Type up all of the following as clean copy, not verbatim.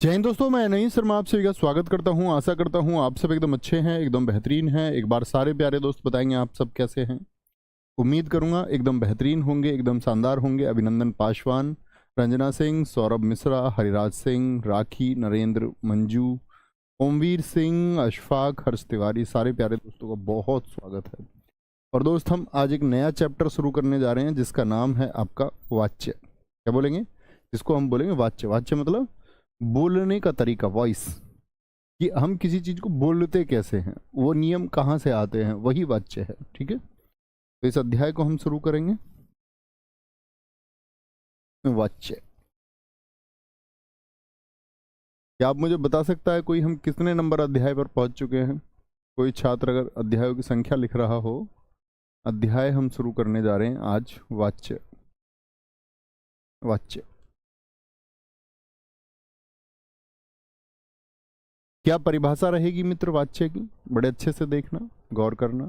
जय हिंद दोस्तों, मैं नईम शर्मा आप सभी का स्वागत करता हूं। आशा करता हूं आप सब एकदम अच्छे हैं, एकदम बेहतरीन हैं। एक बार सारे प्यारे दोस्त बताएंगे आप सब कैसे हैं। उम्मीद करूंगा एकदम बेहतरीन होंगे, एकदम शानदार होंगे। अभिनंदन पासवान, रंजना सिंह, सौरभ मिश्रा, हरिराज सिंह, राखी, नरेंद्र, मंजू, ओमवीर सिंह, अशफाक, हर्ष तिवारी, सारे प्यारे दोस्तों का बहुत स्वागत है। और दोस्त, हम आज एक नया चैप्टर शुरू करने जा रहे हैं जिसका नाम है आपका वाच्य। क्या बोलेंगे? जिसको हम बोलेंगे वाच्य। वाच्य मतलब बोलने का तरीका, वॉइस, कि हम किसी चीज को बोलते कैसे हैं, वो नियम कहाँ से आते हैं, वही वाच्य है। ठीक है, तो इस अध्याय को हम शुरू करेंगे। वाच्य, क्या आप मुझे बता सकता है कोई हम कितने नंबर अध्याय पर पहुंच चुके हैं? कोई छात्र अगर अध्यायों की संख्या लिख रहा हो। अध्याय हम शुरू करने जा रहे हैं आज वाच्य। वाच्य, क्या परिभाषा रहेगी मित्र वाच्य की? बड़े अच्छे से देखना, गौर करना।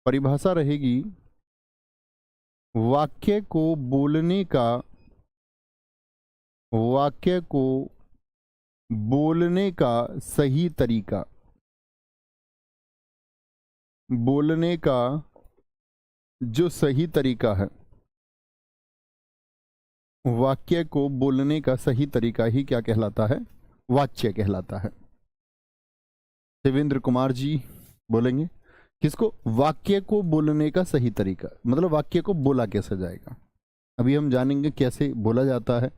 परिभाषा रहेगी वाक्य को बोलने का, वाक्य को बोलने का सही तरीका। बोलने का जो सही तरीका है, वाक्य को बोलने का सही तरीका ही क्या कहलाता है? वाच्य कहलाता है। देवेंद्र कुमार जी बोलेंगे किसको? वाक्य को बोलने का सही तरीका मतलब वाक्य को बोला कैसे जाएगा। अभी हम जानेंगे कैसे बोला जाता है,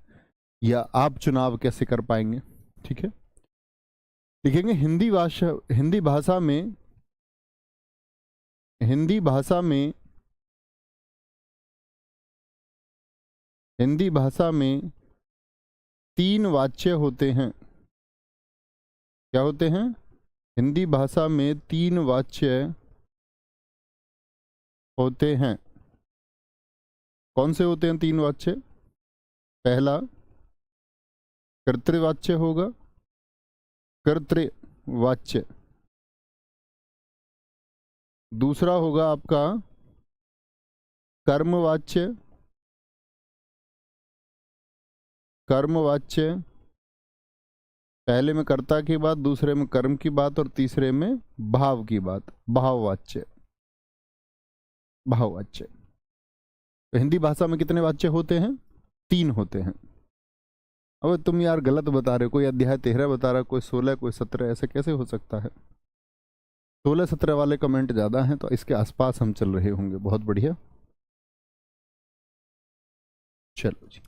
या आप चुनाव कैसे कर पाएंगे। ठीक है, लिखेंगे हिंदी भाषा, हिंदी भाषा में, हिंदी भाषा में, हिंदी भाषा में तीन वाच्य होते हैं। क्या होते हैं? हिंदी भाषा में तीन वाच्य होते हैं। कौन से होते हैं तीन वाच्य? पहला कर्तृवाच्य होगा, कर्तृवाच्य। दूसरा होगा आपका कर्मवाच्य, कर्मवाच्य। पहले में कर्ता की बात, दूसरे में कर्म की बात, और तीसरे में भाव की बात, भाववाच्य। भाववाच्य। तो हिंदी भाषा में कितने वाच्य होते हैं? तीन होते हैं। अब तुम यार गलत बता रहे हो, कोई अध्याय 13 बता रहा है, कोई 16, कोई 17, ऐसे कैसे हो सकता है? 16-17 वाले कमेंट ज्यादा हैं, तो इसके आसपास हम चल रहे होंगे। बहुत बढ़िया, चलो जी।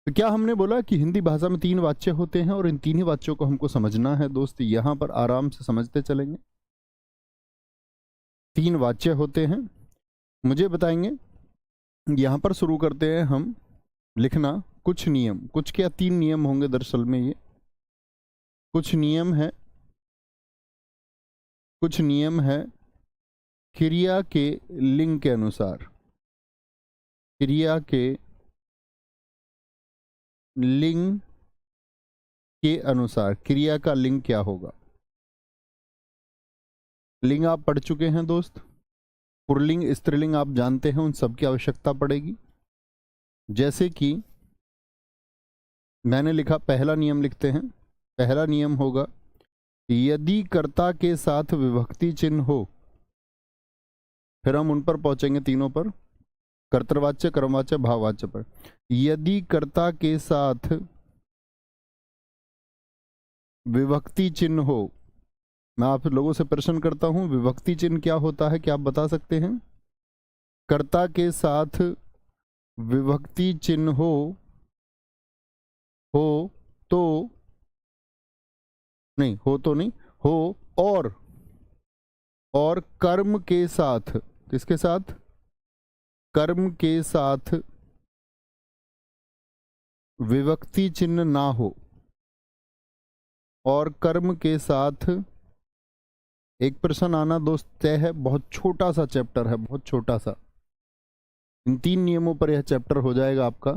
तो क्या हमने बोला कि हिंदी भाषा में तीन वाच्य होते हैं, और इन तीन ही वाच्यों को हमको समझना है दोस्त। यहां पर आराम से समझते चलेंगे। तीन वाच्य होते हैं, मुझे बताएंगे। यहां पर शुरू करते हैं हम लिखना कुछ नियम। कुछ क्या, तीन नियम होंगे दरअसल में। ये कुछ नियम है, कुछ नियम है क्रिया के लिंग के अनुसार। क्रिया के लिंग के अनुसार क्रिया का लिंग क्या होगा? लिंग आप पढ़ चुके हैं दोस्त। पुल्लिंग, स्त्रीलिंग आप जानते हैं, उन सब की आवश्यकता पड़ेगी। जैसे कि मैंने लिखा, पहला नियम लिखते हैं। पहला नियम होगा यदि कर्ता के साथ विभक्ति चिन्ह हो, फिर हम उन पर पहुंचेंगे तीनों पर, कर्तृवाच्य, कर्मवाच्य, भाववाच्य पर। यदि कर्ता के साथ विभक्ति चिन्ह हो, मैं आप लोगों से प्रश्न करता हूं, विभक्ति चिन्ह क्या होता है? क्या आप बता सकते हैं? कर्ता के साथ विभक्ति चिन्ह हो तो, नहीं हो तो नहीं, हो और कर्म के साथ, किसके साथ? कर्म के साथ विभक्ति चिन्ह ना हो, और कर्म के साथ एक प्रश्न आना दोस्त तय है। बहुत छोटा सा चैप्टर है, बहुत छोटा सा। इन तीन नियमों पर यह चैप्टर हो जाएगा आपका।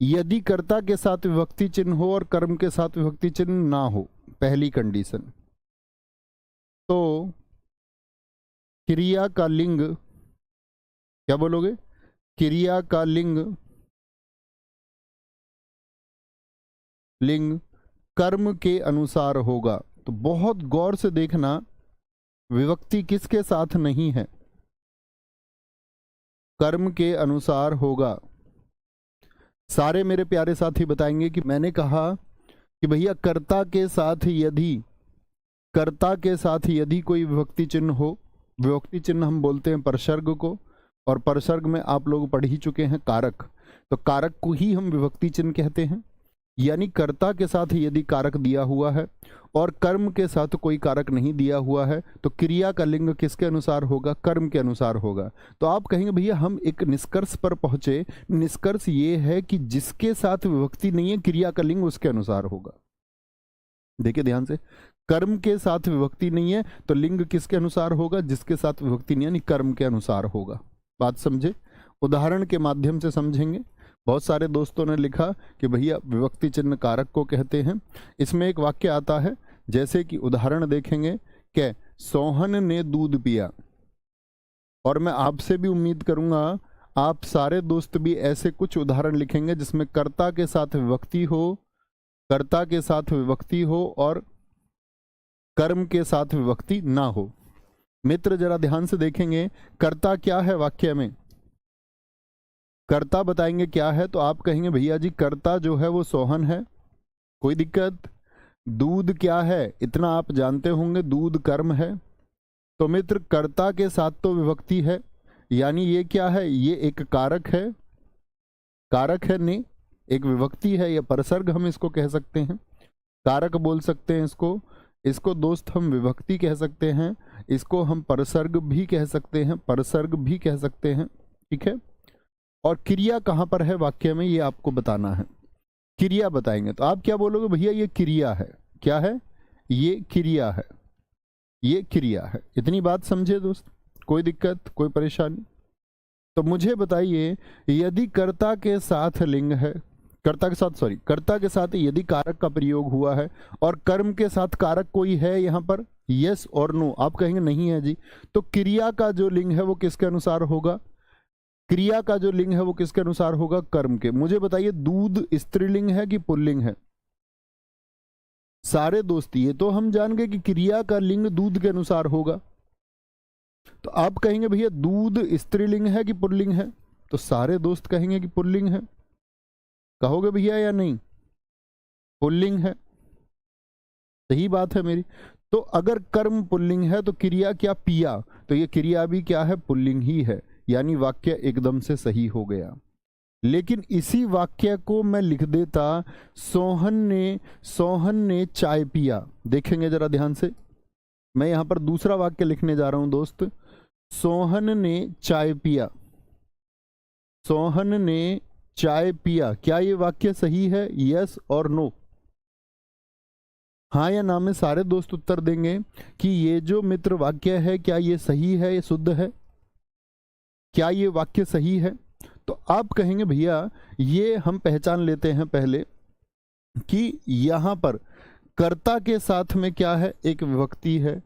यदि कर्ता के साथ विभक्ति चिन्ह हो और कर्म के साथ विभक्ति चिन्ह ना हो, पहली कंडीशन, तो क्रिया का लिंग, क्या बोलोगे? क्रिया का लिंग लिंग कर्म के अनुसार होगा। तो बहुत गौर से देखना, विभक्ति किसके साथ नहीं है, कर्म के अनुसार होगा। सारे मेरे प्यारे साथी बताएंगे कि मैंने कहा कि भैया कर्ता के साथ यदि, कर्ता के साथ यदि कोई विभक्ति चिन्ह हो, विभक्ति चिन्ह हम बोलते हैं परसर्ग को, और परसर्ग में आप लोग पढ़ ही चुके हैं कारक, तो कारक को ही हम विभक्ति चिन्ह कहते हैं। यानी कर्ता के साथ यदि कारक दिया हुआ है और कर्म के साथ कोई कारक नहीं दिया हुआ है, तो क्रिया का लिंग किसके अनुसार होगा, कर्म के अनुसार होगा। तो आप कहेंगे भैया हम एक निष्कर्ष पर पहुंचे, निष्कर्ष ये है कि जिसके साथ विभक्ति नहीं है क्रिया का लिंग उसके अनुसार होगा। देखिए ध्यान से, कर्म के साथ विभक्ति नहीं है तो लिंग किसके अनुसार होगा, जिसके साथ विभक्ति नहीं है यानी कर्म के अनुसार होगा। बात समझे, उदाहरण के माध्यम से समझेंगे। बहुत सारे दोस्तों ने लिखा कि भैया विभक्ति चिन्ह कारक को कहते हैं। इसमें एक वाक्य आता है, जैसे कि उदाहरण देखेंगे कि सोहन ने दूध पिया, और मैं आपसे भी उम्मीद करूंगा आप सारे दोस्त भी ऐसे कुछ उदाहरण लिखेंगे जिसमें कर्ता के साथ विभक्ति हो, कर्ता के साथ विभक्ति हो और कर्म के साथ विभक्ति ना हो। मित्र जरा ध्यान से देखेंगे, कर्ता क्या है वाक्य में, कर्ता बताएंगे क्या है, तो आप कहेंगे भैया जी कर्ता जो है वो सोहन है, कोई दिक्कत। दूध क्या है, इतना आप जानते होंगे, दूध कर्म है। तो मित्र कर्ता के साथ तो विभक्ति है, यानी ये क्या है, ये एक कारक है, कारक है नहीं, एक विभक्ति है, या परसर्ग हम इसको कह सकते हैं, कारक बोल सकते हैं इसको, इसको दोस्त हम विभक्ति कह सकते हैं, इसको हम परसर्ग भी कह सकते हैं, परसर्ग भी कह सकते हैं, ठीक है। और क्रिया कहाँ पर है वाक्य में ये आपको बताना है, क्रिया बताएंगे। तो आप क्या बोलोगे, भैया ये क्रिया है, क्या है, ये क्रिया है, ये क्रिया है। इतनी बात समझे दोस्त, कोई दिक्कत कोई परेशानी? तो मुझे बताइए, यदि कर्ता के साथ लिंग है, कर्ता के साथ सॉरी कर्ता के साथ यदि कारक का प्रयोग हुआ है और कर्म के साथ कारक कोई है यहाँ पर, यस और नो, आप कहेंगे नहीं है जी, तो क्रिया का जो लिंग है वो किसके अनुसार होगा, क्रिया का जो लिंग है वो किसके अनुसार होगा, कर्म के। मुझे बताइए दूध स्त्रीलिंग है कि पुल्लिंग है? सारे दोस्त ये तो हम जान गए कि क्रिया का लिंग दूध के अनुसार होगा। तो आप कहेंगे भैया दूध स्त्रीलिंग है कि पुल्लिंग है, तो सारे दोस्त कहेंगे कि पुल्लिंग है। कहोगे भैया या नहीं, पुल्लिंग है, सही बात है मेरी। तो अगर कर्म पुल्लिंग है तो क्रिया क्या, पिया, तो ये क्रिया भी क्या है, पुल्लिंग ही है, यानी वाक्य एकदम से सही हो गया। लेकिन इसी वाक्य को मैं लिख देता, सोहन ने चाय पिया। देखेंगे जरा ध्यान से, मैं यहां पर दूसरा वाक्य लिखने जा रहा हूं दोस्त, सोहन ने चाय पिया, सोहन ने चाय पिया। क्या ये वाक्य सही है, यस और नो? हाँ या ना में सारे दोस्त उत्तर देंगे कि ये जो मित्र वाक्य है क्या ये सही है, ये शुद्ध है, क्या ये वाक्य सही है? तो आप कहेंगे भैया ये हम पहचान लेते हैं पहले कि यहां पर कर्ता के साथ में क्या है, एक विभक्ति है,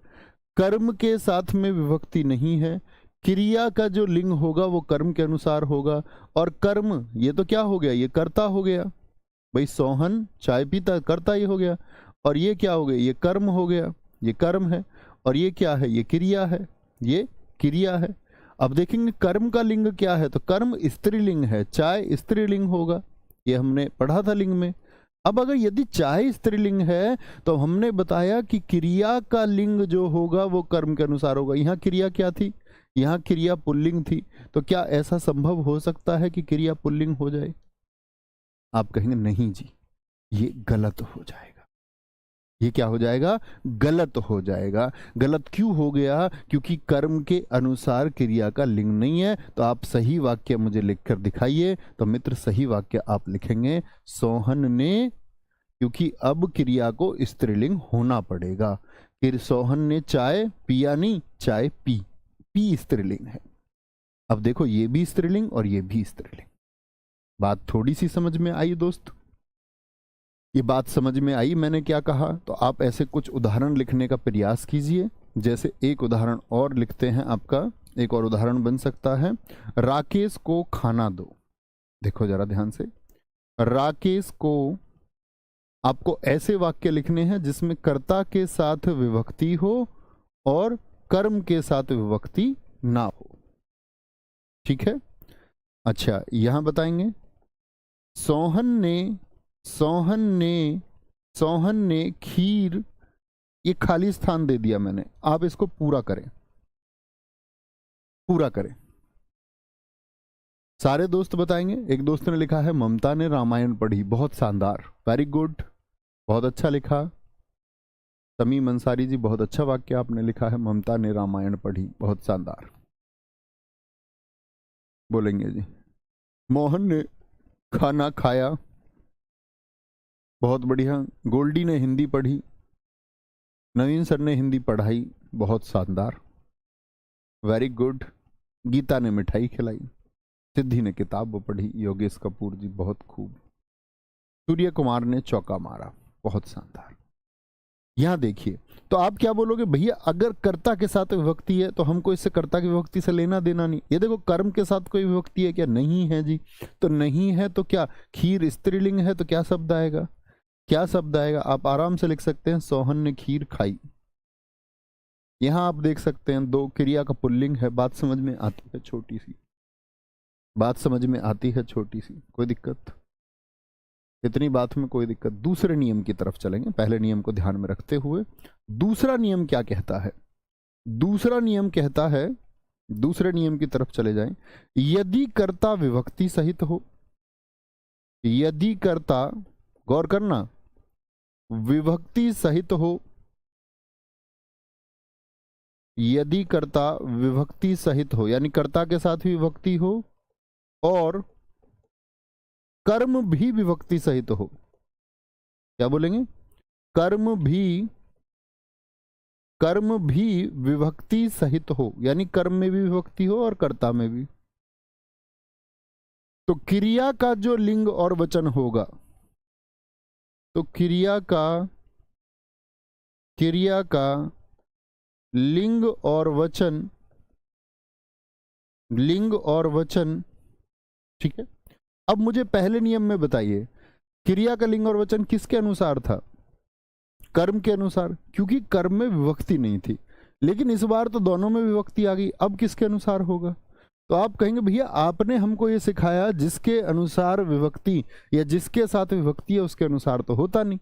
कर्म के साथ में विभक्ति नहीं है, क्रिया का जो लिंग होगा वो कर्म के अनुसार होगा, और कर्म ये तो क्या हो गया, ये कर्ता हो गया भाई, सोहन चाय पीता, कर्ता ये हो गया, और ये क्या हो गया, ये कर्म हो गया, ये कर्म है, और ये क्या है, ये क्रिया है, ये क्रिया है। अब देखेंगे कर्म का लिंग क्या है, तो कर्म स्त्रीलिंग है, चाय स्त्रीलिंग होगा, ये हमने पढ़ा था लिंग में। अब अगर यदि चाय स्त्रीलिंग है तो हमने बताया कि क्रिया का लिंग जो होगा वो कर्म के अनुसार होगा। यहाँ क्रिया क्या थी, यहाँ क्रिया पुल्लिंग थी, तो क्या ऐसा संभव हो सकता है कि क्रिया पुल्लिंग हो जाए? आप कहेंगे नहीं जी, ये गलत हो जाएगा। ये क्या हो जाएगा, गलत हो जाएगा। गलत क्यों हो गया, क्योंकि कर्म के अनुसार क्रिया का लिंग नहीं है। तो आप सही वाक्य मुझे लिखकर दिखाइए। तो मित्र सही वाक्य आप लिखेंगे सोहन ने, क्योंकि अब क्रिया को स्त्रीलिंग होना पड़ेगा। फिर सोहन ने चाय पिया नहीं, चाय पी, पी स्त्रीलिंग है। अब देखो ये भी स्त्रीलिंग और ये भी स्त्रीलिंग। बात थोड़ी सी समझ में आई दोस्त, ये बात समझ में आई मैंने क्या कहा? तो आप ऐसे कुछ उदाहरण लिखने का प्रयास कीजिए। जैसे एक उदाहरण और लिखते हैं, आपका एक और उदाहरण बन सकता है, राकेश को खाना दो। देखो जरा ध्यान से, राकेश को आपको ऐसे वाक्य लिखने हैं जिसमें कर्ता के साथ विभक्ति हो और कर्म के साथ विभक्ति ना हो। ठीक है। अच्छा, यहां बताएंगे सोहन ने सोहन ने सोहन ने खीर, ये खाली स्थान दे दिया मैंने, आप इसको पूरा करें, पूरा करें। सारे दोस्त बताएंगे। एक दोस्त ने लिखा है ममता ने रामायण पढ़ी, बहुत शानदार, वेरी गुड, बहुत अच्छा लिखा। तमीम अंसारी जी, बहुत अच्छा वाक्य आपने लिखा है, ममता ने रामायण पढ़ी, बहुत शानदार। बोलेंगे जी मोहन ने खाना खाया, बहुत बढ़िया। गोल्डी ने हिंदी पढ़ी, नवीन सर ने हिंदी पढ़ाई, बहुत शानदार, वेरी गुड। गीता ने मिठाई खिलाई, सिद्धि ने किताब पढ़ी, योगेश कपूर जी बहुत खूब। सूर्य कुमार ने चौका मारा, बहुत शानदार। यहां देखिए, तो आप क्या बोलोगे भैया, अगर कर्ता के साथ विभक्ति है तो हमको इससे कर्ता की विभक्ति से लेना देना नहीं। ये देखो कर्म के साथ कोई विभक्ति है क्या? नहीं है जी। तो नहीं है तो क्या, खीर स्त्रीलिंग है तो क्या शब्द आएगा? क्या शब्द आएगा? आप आराम से लिख सकते हैं सोहन ने खीर खाई। यहां आप देख सकते हैं दो क्रिया का पुल्लिंग है। बात समझ में आती है छोटी सी, बात समझ में आती है छोटी सी, कोई दिक्कत? इतनी बात में कोई दिक्कत? दूसरे नियम की तरफ चलेंगे, पहले नियम को ध्यान में रखते हुए। दूसरा नियम क्या कहता है? दूसरा नियम कहता है, दूसरे नियम की तरफ चले जाएं, यदि कर्ता विभक्ति सहित हो, यदि कर्ता, गौर करना, विभक्ति सहित हो, यदि कर्ता विभक्ति सहित हो, यानी कर्ता के साथ भी विभक्ति हो और कर्म भी विभक्ति सहित हो। क्या बोलेंगे? कर्म भी विभक्ति सहित हो, यानी कर्म में भी विभक्ति हो और कर्ता में भी। तो क्रिया का जो लिंग और वचन होगा, तो क्रिया का लिंग और वचन, ठीक है। अब मुझे पहले नियम में बताइए, क्रिया का लिंग और वचन किसके अनुसार था? कर्म के अनुसार, क्योंकि कर्म में विभक्ति नहीं थी। लेकिन इस बार तो दोनों में विभक्ति आ गई, अब किसके अनुसार होगा? तो आप कहेंगे भैया आपने हमको ये सिखाया जिसके अनुसार विभक्ति या जिसके साथ विभक्ति है उसके अनुसार तो होता नहीं,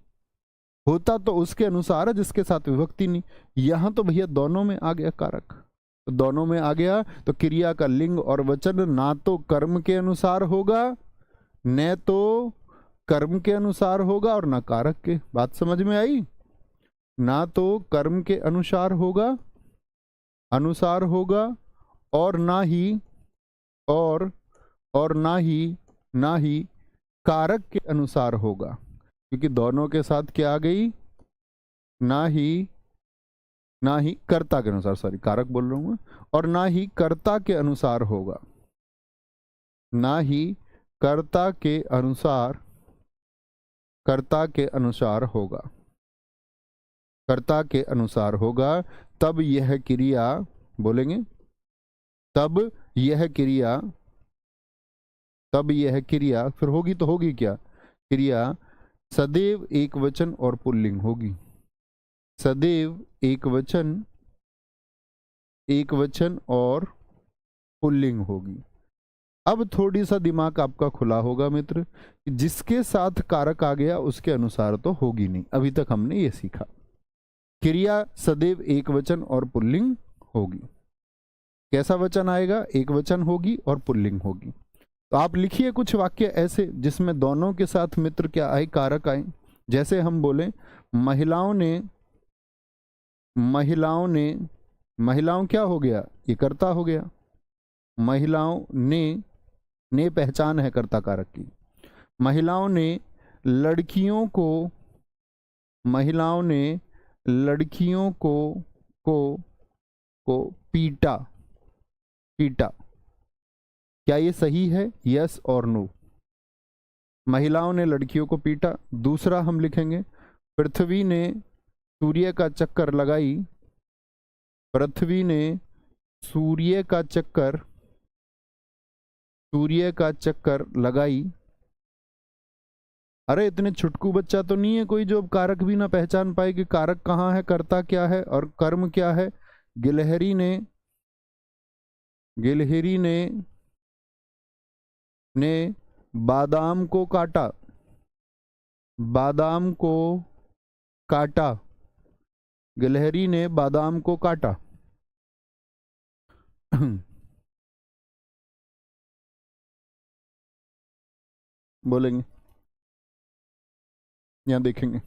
होता तो उसके अनुसार है जिसके साथ विभक्ति नहीं। यहां तो भैया दोनों में आ गया कारक, तो दोनों में आ गया, तो क्रिया का लिंग और वचन ना तो कर्म के अनुसार होगा, न तो कर्म के अनुसार होगा और ना कारक के। बात समझ में आई? ना तो कर्म के अनुसार होगा और ना ही कारक के अनुसार होगा, क्योंकि दोनों के साथ क्या आ गई? ना ही कर्ता के अनुसार, सॉरी कारक बोल रहा हूं, और ना ही कर्ता के अनुसार होगा, ना ही कर्ता के अनुसार होगा, कर्ता के अनुसार होगा। तब यह क्रिया, बोलेंगे तब यह क्रिया फिर होगी तो होगी क्या? क्रिया सदैव एक वचन और पुल्लिंग होगी, सदैव एक वचन और पुल्लिंग होगी। अब थोड़ी सा दिमाग आपका खुला होगा मित्र, जिसके साथ कारक आ गया उसके अनुसार तो होगी नहीं। अभी तक हमने ये सीखा, क्रिया सदैव एक वचन और पुल्लिंग होगी। कैसा वचन आएगा? एक वचन होगी और पुल्लिंग होगी। तो आप लिखिए कुछ वाक्य ऐसे जिसमें दोनों के साथ मित्र क्या आए? कारक आए। जैसे हम बोले महिलाओं क्या हो गया? ये कर्ता हो गया। महिलाओं ने पहचान है कर्ता कारक की। महिलाओं ने लड़कियों को पीटा। क्या ये सही है? यस और नो। महिलाओं ने लड़कियों को पीटा। दूसरा हम लिखेंगे, पृथ्वी ने सूर्य का चक्कर लगाई। पृथ्वी ने सूर्य का चक्कर लगाई। अरे इतने छुटकू बच्चा तो नहीं है कोई जो अब कारक भी ना पहचान पाए कि कारक कहाँ है, कर्ता क्या है और कर्म क्या है। गिलहरी ने बादाम को काटा, बादाम को काटा, गिलहरी ने बादाम को काटा। बोलेंगे, यहां देखेंगे।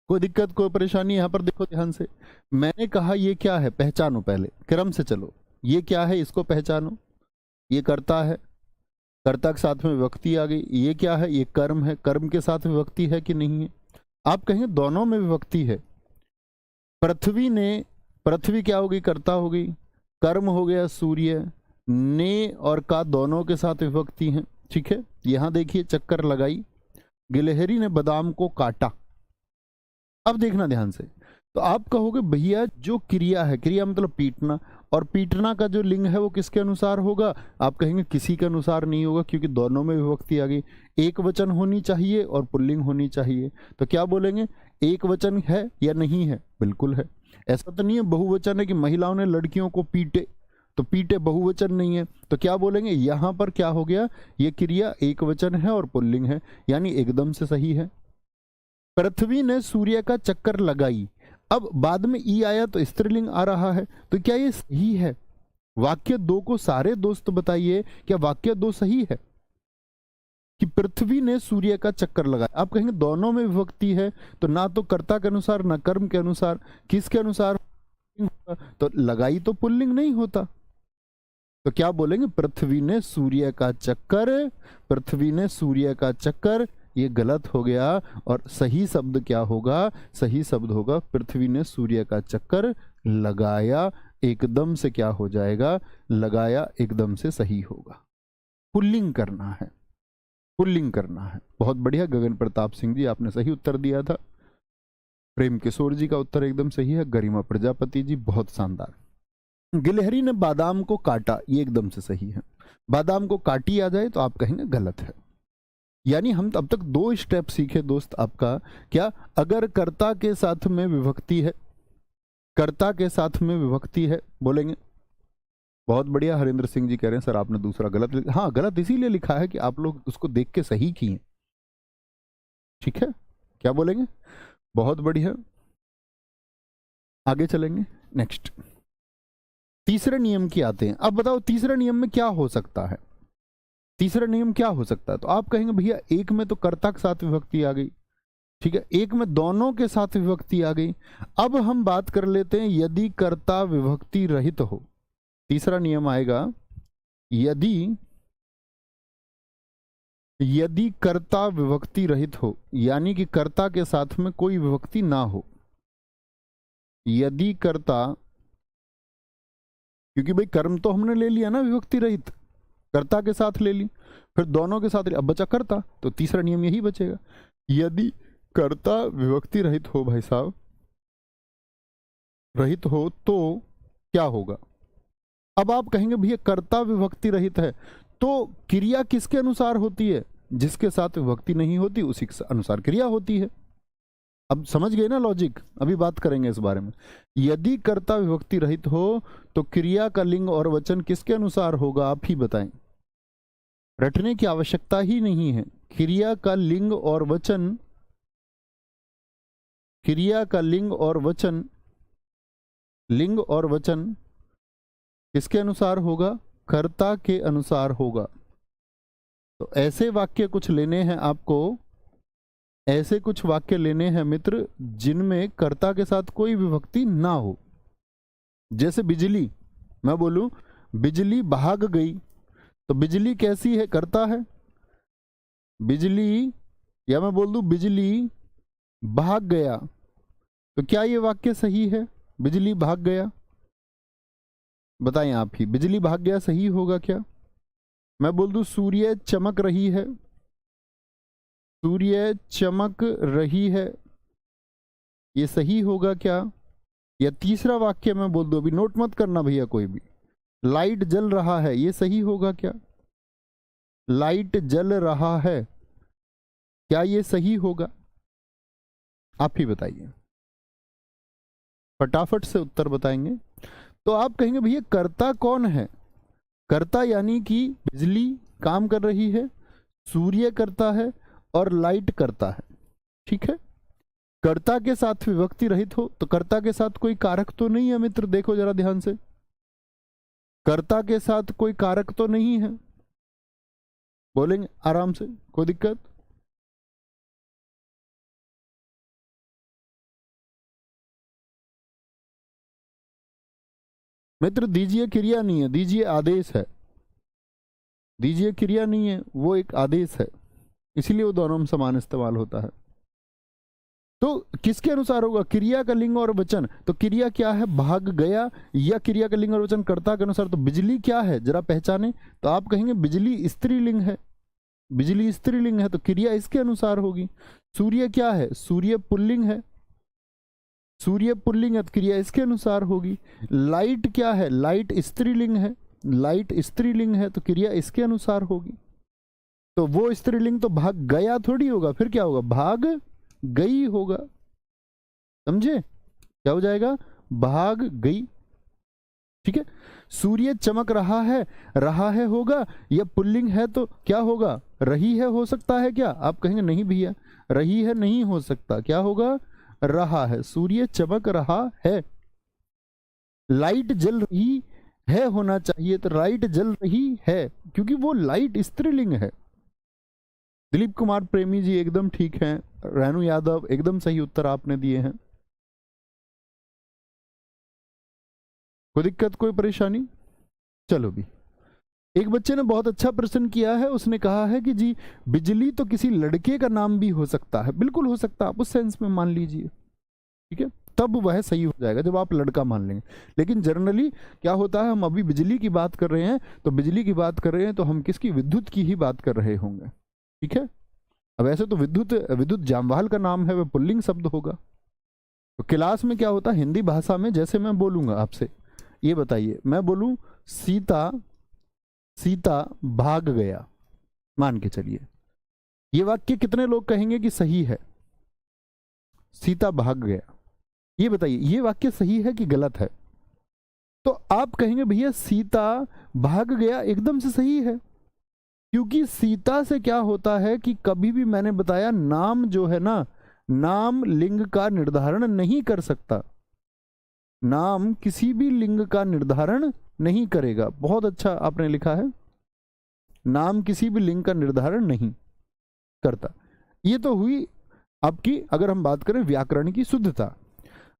कोई दिक्कत कोई परेशानी? यहां पर देखो ध्यान से, मैंने कहा ये क्या है पहचानो, पहले क्रम से चलो। ये क्या है इसको पहचानो, ये कर्ता है, कर्ता के साथ में विभक्ति आ गई। ये क्या है, ये कर्म है, कर्म के साथ विभक्ति है कि नहीं है? आप कहेंगे दोनों में विभक्ति है। पृथ्वी ने, पृथ्वी क्या होगी, कर्ता होगी, कर्म हो गया सूर्य, ने और का दोनों के साथ विभक्ति है। ठीक है, यहां देखिए चक्कर लगाई, गिलहरी ने बादाम को काटा। अब देखना ध्यान से, तो आप कहोगे भैया जो क्रिया है, क्रिया मतलब पीटना, और पीटना का जो लिंग है वो किसके अनुसार होगा? आप कहेंगे किसी के अनुसार नहीं होगा, क्योंकि दोनों में विभक्ति आ गई। एक वचन होनी चाहिए और पुल्लिंग होनी चाहिए। तो क्या बोलेंगे, एक वचन है या नहीं है? बिल्कुल है। ऐसा तो नहीं है बहुवचन है कि महिलाओं ने लड़कियों को पीटे, तो पीटे बहुवचन नहीं है। तो क्या बोलेंगे, यहां पर क्या हो गया, ये क्रिया एक वचन है और पुल्लिंग है, यानी एकदम से सही है। पृथ्वी ने सूर्य का चक्कर लगाई, अब बाद में ई आया तो स्त्रीलिंग आ रहा है, तो क्या ये सही है? वाक्य दो को सारे दोस्त बताइए, क्या वाक्य दो सही है कि पृथ्वी ने सूर्य का चक्कर लगाया? आप कहेंगे दोनों में विभक्ति है, तो ना तो कर्ता के अनुसार ना कर्म के अनुसार, किसके अनुसार? तो लगाई तो पुल्लिंग नहीं होता। तो क्या बोलेंगे, पृथ्वी ने सूर्य का चक्कर, पृथ्वी ने सूर्य का चक्कर, ये गलत हो गया। और सही शब्द क्या होगा, सही शब्द होगा पृथ्वी ने सूर्य का चक्कर लगाया। एकदम से क्या हो जाएगा, लगाया एकदम से सही होगा। पुल्लिंग करना है, पुल्लिंग करना है। बहुत बढ़िया गगन प्रताप सिंह जी, आपने सही उत्तर दिया था। प्रेम किशोर जी का उत्तर एकदम सही है। गरिमा प्रजापति जी, बहुत शानदार। गिलहरी ने बादाम को काटा, ये एकदम से सही है। बादाम को काटी आ जाए तो आप कहेंगे गलत है। यानी हम अब तक दो स्टेप सीखे दोस्त आपका, क्या? अगर कर्ता के साथ में विभक्ति है, कर्ता के साथ में विभक्ति है, बोलेंगे। बहुत बढ़िया, हरिंद्र सिंह जी कह रहे हैं सर आपने दूसरा गलत लिखा। हाँ, गलत इसीलिए लिखा है कि आप लोग उसको देख के सही किए। ठीक है, क्या बोलेंगे? बहुत बढ़िया, आगे चलेंगे। नेक्स्ट, तीसरे नियम की आते हैं। अब बताओ तीसरे नियम में क्या हो सकता है, तीसरा नियम क्या हो सकता है? तो आप कहेंगे भैया एक में तो कर्ता के साथ विभक्ति आ गई, ठीक है, एक में दोनों के साथ विभक्ति आ गई। अब हम बात कर लेते हैं यदि कर्ता विभक्ति रहित हो। तीसरा नियम आएगा, यदि कर्ता विभक्ति रहित हो, यानी कि कर्ता के साथ में कोई विभक्ति ना हो। यदि कर्ता, क्योंकि भाई कर्म तो हमने ले लिया ना विभक्ति रहित, कर्ता के साथ ले ली, फिर दोनों के साथ ले, अब बचा कर्ता, तो तीसरा नियम यही बचेगा। यदि कर्ता विभक्ति रहित हो, भाई साहब रहित हो, तो क्या होगा? अब आप कहेंगे भैया कर्ता विभक्ति रहित है तो क्रिया किसके अनुसार होती है? जिसके साथ विभक्ति नहीं होती उसी के अनुसार क्रिया होती है। अब समझ गए ना लॉजिक? अभी बात करेंगे इस बारे में। यदि कर्ता विभक्ति रहित हो तो क्रिया का लिंग और वचन किसके अनुसार होगा, आप ही बताएं। रटने की आवश्यकता ही नहीं है। क्रिया का लिंग और वचन, क्रिया का लिंग और वचन, लिंग और वचन किसके अनुसार होगा? कर्ता के अनुसार होगा। तो ऐसे वाक्य कुछ लेने हैं आपको, ऐसे कुछ वाक्य लेने हैं मित्र जिनमें कर्ता के साथ कोई विभक्ति ना हो। जैसे बिजली, मैं बोलूं बिजली भाग गई, तो बिजली कैसी है? कर्ता है। बिजली, या मैं बोल दूं बिजली भाग गया, तो क्या ये वाक्य सही है? बिजली भाग गया, बताएं आप ही, बिजली भाग गया सही होगा क्या? मैं बोल दूं सूर्य चमक रही है, सूर्य चमक रही है, ये सही होगा क्या? या तीसरा वाक्य मैं बोल दूं, अभी नोट मत करना भैया कोई भी, लाइट जल रहा है, ये सही होगा क्या? लाइट जल रहा है, क्या ये सही होगा? आप ही बताइए, फटाफट से उत्तर बताएंगे। तो आप कहेंगे भैया कर्ता कौन है? कर्ता यानी कि बिजली काम कर रही है, सूर्य करता है और लाइट करता है। ठीक है, कर्ता के साथ विभक्ति रहित हो तो कर्ता के साथ कोई कारक तो नहीं है मित्र, देखो जरा ध्यान से, कर्ता के साथ कोई कारक तो नहीं है, बोलेंगे आराम से, कोई दिक्कत? मित्र दीजिए क्रिया नहीं है, दीजिए आदेश है, दीजिए क्रिया नहीं है, वो एक आदेश है, इसीलिए वो दोनों में समान इस्तेमाल होता है। तो किसके अनुसार होगा? क्रिया का लिंग और वचन। तो क्रिया क्या है? भाग गया, या क्रिया का लिंग और वचन कर्ता के अनुसार। तो बिजली क्या है जरा पहचाने, तो आप कहेंगे बिजली स्त्रीलिंग है, बिजली स्त्रीलिंग है तो क्रिया इसके अनुसार होगी। सूर्य क्या है? सूर्य पुल्लिंग है, सूर्य पुल्लिंग है तो क्रिया इसके अनुसार होगी। लाइट क्या है? लाइट स्त्रीलिंग है, लाइट स्त्रीलिंग है तो क्रिया इसके अनुसार होगी। तो वो स्त्रीलिंग तो भाग गया थोड़ी होगा, फिर क्या होगा? भाग गई होगा, समझे? क्या हो जाएगा? भाग गई। ठीक है, सूर्य चमक रहा है होगा, या पुल्लिंग है तो क्या होगा? रही है हो सकता है क्या? आप कहेंगे नहीं भैया, रही है नहीं हो सकता, क्या होगा? रहा है। सूर्य चमक रहा है। लाइट जल रही है होना चाहिए, तो लाइट जल रही है, क्योंकि वो लाइट स्त्रीलिंग है। दिलीप कुमार प्रेमी जी एकदम ठीक हैं, रेणु यादव एकदम सही उत्तर आपने दिए हैं। कोई दिक्कत, कोई परेशानी? चलो भी, एक बच्चे ने बहुत अच्छा प्रश्न किया है, उसने कहा है कि जी बिजली तो किसी लड़के का नाम भी हो सकता है। बिल्कुल हो सकता है, आप उस सेंस में मान लीजिए, ठीक है, तब वह सही हो जाएगा जब आप लड़का मान लेंगे। लेकिन जनरली क्या होता है, हम अभी बिजली की बात कर रहे हैं, तो बिजली की बात कर रहे हैं तो हम किसकी? विद्युत की ही बात कर रहे होंगे। ठीक है, अब ऐसे तो विद्युत जामवाल का नाम है, वह पुल्लिंग शब्द होगा। तो क्लास में क्या होता है, हिंदी भाषा में जैसे मैं बोलूंगा आपसे, ये बताइए, मैं बोलूं सीता भाग गया, मान के चलिए, ये वाक्य कितने लोग कहेंगे कि सही है? सीता भाग गया, ये बताइए ये वाक्य सही है कि गलत है? तो आप कहेंगे भैया सीता भाग गया एकदम से सही है, क्योंकि सीता से क्या होता है कि कभी भी मैंने बताया नाम जो है ना, नाम लिंग का निर्धारण नहीं कर सकता, नाम किसी भी लिंग का निर्धारण नहीं करेगा। बहुत अच्छा आपने लिखा है, नाम किसी भी लिंग का निर्धारण नहीं करता। ये तो हुई आपकी, अगर हम बात करें व्याकरण की शुद्धता।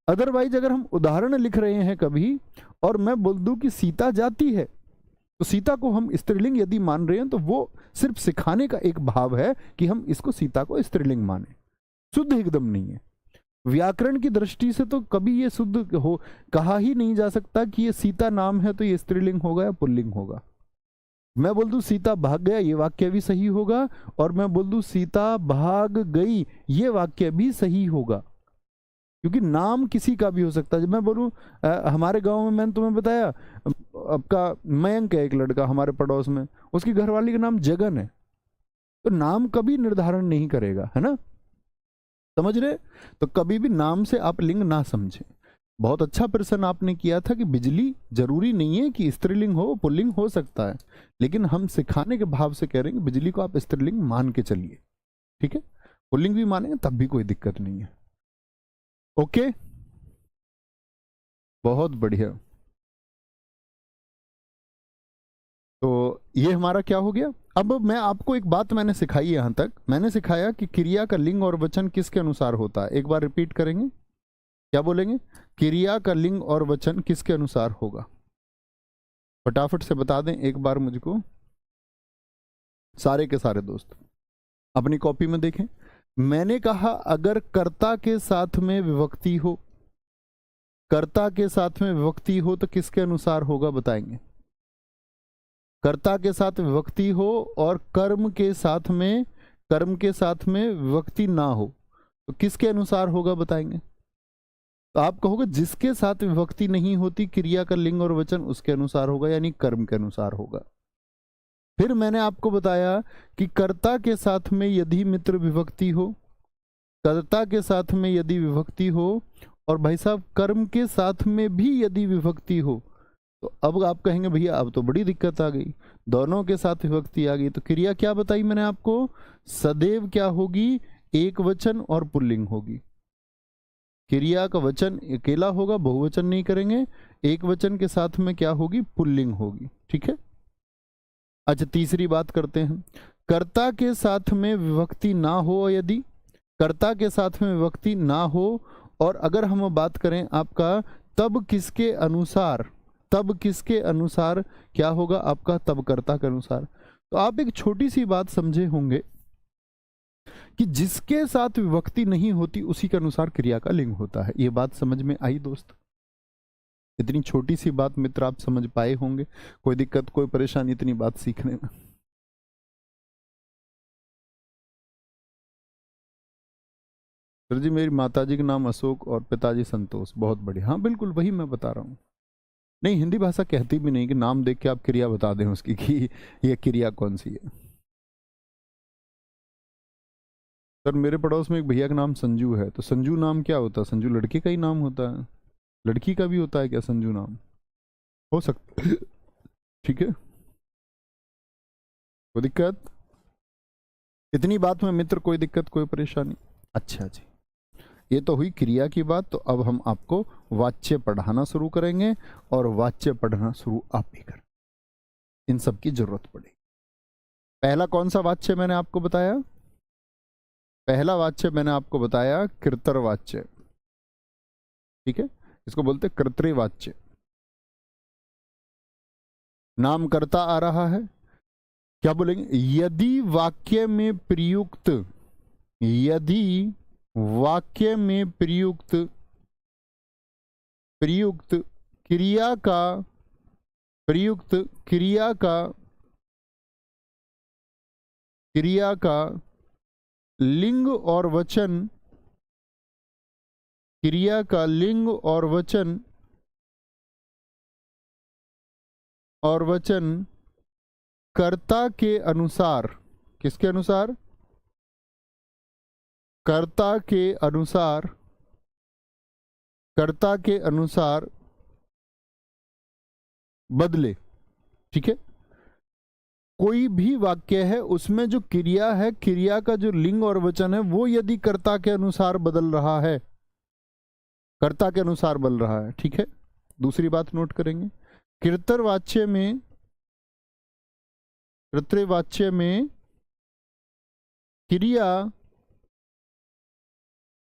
अदरवाइज अगर हम उदाहरण लिख रहे हैं कभी और मैं बोल दूं कि सीता जाती है, तो सीता को हम स्त्रीलिंग यदि मान रहे हैं तो वो सिर्फ सिखाने का एक भाव है कि हम इसको सीता को स्त्रीलिंग माने, शुद्ध एकदम नहीं है। व्याकरण की दृष्टि से तो कभी ये शुद्ध हो कहा ही नहीं जा सकता कि ये सीता नाम है तो ये स्त्रीलिंग होगा या पुल्लिंग होगा। मैं बोल दूं सीता भाग गया, ये वाक्य भी सही होगा, और मैं बोल दूं सीता भाग गई, ये वाक्य भी सही होगा, क्योंकि नाम किसी का भी हो सकता है। जब मैं बोलूं हमारे गांव में, मैंने तुम्हें बताया, आपका मयंक है एक लड़का हमारे पड़ोस में, उसकी घरवाली का नाम जगन है, तो नाम कभी निर्धारण नहीं करेगा, है ना, समझ रहे? तो कभी भी नाम से आप लिंग ना समझें। बहुत अच्छा प्रश्न आपने किया था कि बिजली जरूरी नहीं है कि स्त्रीलिंग हो, पुल्लिंग हो सकता है, लेकिन हम सिखाने के भाव से कह रहे हैं कि बिजली को आप स्त्रीलिंग मान के चलिए, ठीक है, पुल्लिंग भी मानेंगे तब भी कोई दिक्कत नहीं है। ओके, बहुत बढ़िया। तो ये हमारा क्या हो गया? अब मैं आपको एक बात मैंने सिखाई, यहां तक मैंने सिखाया कि क्रिया का लिंग और वचन किसके अनुसार होता है। एक बार रिपीट करेंगे, क्या बोलेंगे? क्रिया का लिंग और वचन किसके अनुसार होगा? फटाफट से बता दें एक बार मुझको, सारे के सारे दोस्त अपनी कॉपी में देखें। मैंने कहा अगर कर्ता के साथ में विभक्ति हो, कर्ता के साथ में विभक्ति हो तो किसके अनुसार होगा बताएंगे? कर्ता के साथ विभक्ति हो और कर्म के साथ में विभक्ति ना हो तो किसके अनुसार होगा बताएंगे? तो आप कहोगे जिसके साथ विभक्ति नहीं होती क्रिया का लिंग और वचन उसके अनुसार होगा, यानी कर्म के अनुसार होगा। फिर मैंने आपको बताया कि कर्ता के साथ में यदि मित्र विभक्ति हो, कर्ता के साथ में यदि विभक्ति हो, और भाई साहब कर्म के साथ में भी यदि विभक्ति हो, तो अब आप कहेंगे भैया अब तो बड़ी दिक्कत आ गई, दोनों के साथ विभक्ति आ गई। तो क्रिया क्या बताई मैंने आपको, सदैव क्या होगी, एक वचन और पुल्लिंग होगी। क्रिया का वचन अकेला होगा, बहुवचन नहीं करेंगे, एक वचन के साथ में क्या होगी, पुल्लिंग होगी। ठीक है। अच्छा, तीसरी बात करते हैं, कर्ता के साथ में विभक्ति ना हो, यदि कर्ता के साथ में विभक्ति ना हो, और अगर हम बात करें आपका तब किसके अनुसार, तब किसके अनुसार क्या होगा आपका, तब कर्ता के अनुसार। तो आप एक छोटी सी बात समझे होंगे कि जिसके साथ विभक्ति नहीं होती उसी के अनुसार क्रिया का लिंग होता है। ये बात समझ में आई दोस्त? इतनी छोटी सी बात मित्र आप समझ पाए होंगे। कोई दिक्कत, कोई परेशानी इतनी बात सीखने में? सर जी मेरी माताजी का नाम अशोक और पिताजी संतोष। बहुत बढ़िया, हाँ बिल्कुल वही मैं बता रहा हूँ। नहीं, हिंदी भाषा कहती भी नहीं कि नाम देख के आप क्रिया बता दें उसकी कि ये क्रिया कौन सी है। सर मेरे पड़ोस में एक भैया का नाम संजू है, तो संजू नाम क्या होता है? संजू लड़के का ही नाम होता है, लड़की का भी होता है क्या संजू नाम? हो सकता है। ठीक है, कोई दिक्कत? इतनी बात में मित्र कोई दिक्कत, कोई परेशानी? अच्छा जी, ये तो हुई क्रिया की बात। तो अब हम आपको वाच्य पढ़ाना शुरू करेंगे, और वाच्य पढ़ना शुरू आप भी करें, इन सब की जरूरत पड़ेगी। पहला कौन सा वाच्य मैंने आपको बताया? पहला वाच्य मैंने आपको बताया कृतर्वाच्य। ठीक है, इसको बोलते कर्तृवाच्य। नाम कर्ता आ रहा है, क्या बोलेंगे? यदि वाक्य में प्रयुक्त, यदि वाक्य में प्रयुक्त प्रयुक्त क्रिया का, प्रयुक्त क्रिया का, क्रिया का लिंग और वचन, क्रिया का लिंग और वचन, और वचन कर्ता के अनुसार, किसके अनुसार? कर्ता के अनुसार, कर्ता के अनुसार बदले। ठीक है, कोई भी वाक्य है उसमें जो क्रिया है, क्रिया का जो लिंग और वचन है वो यदि कर्ता के अनुसार बदल रहा है, कर्ता के अनुसार बदल रहा है। ठीक है, दूसरी बात नोट करेंगे, कृतर्वाच्य में, कृतर्वाच्य में क्रिया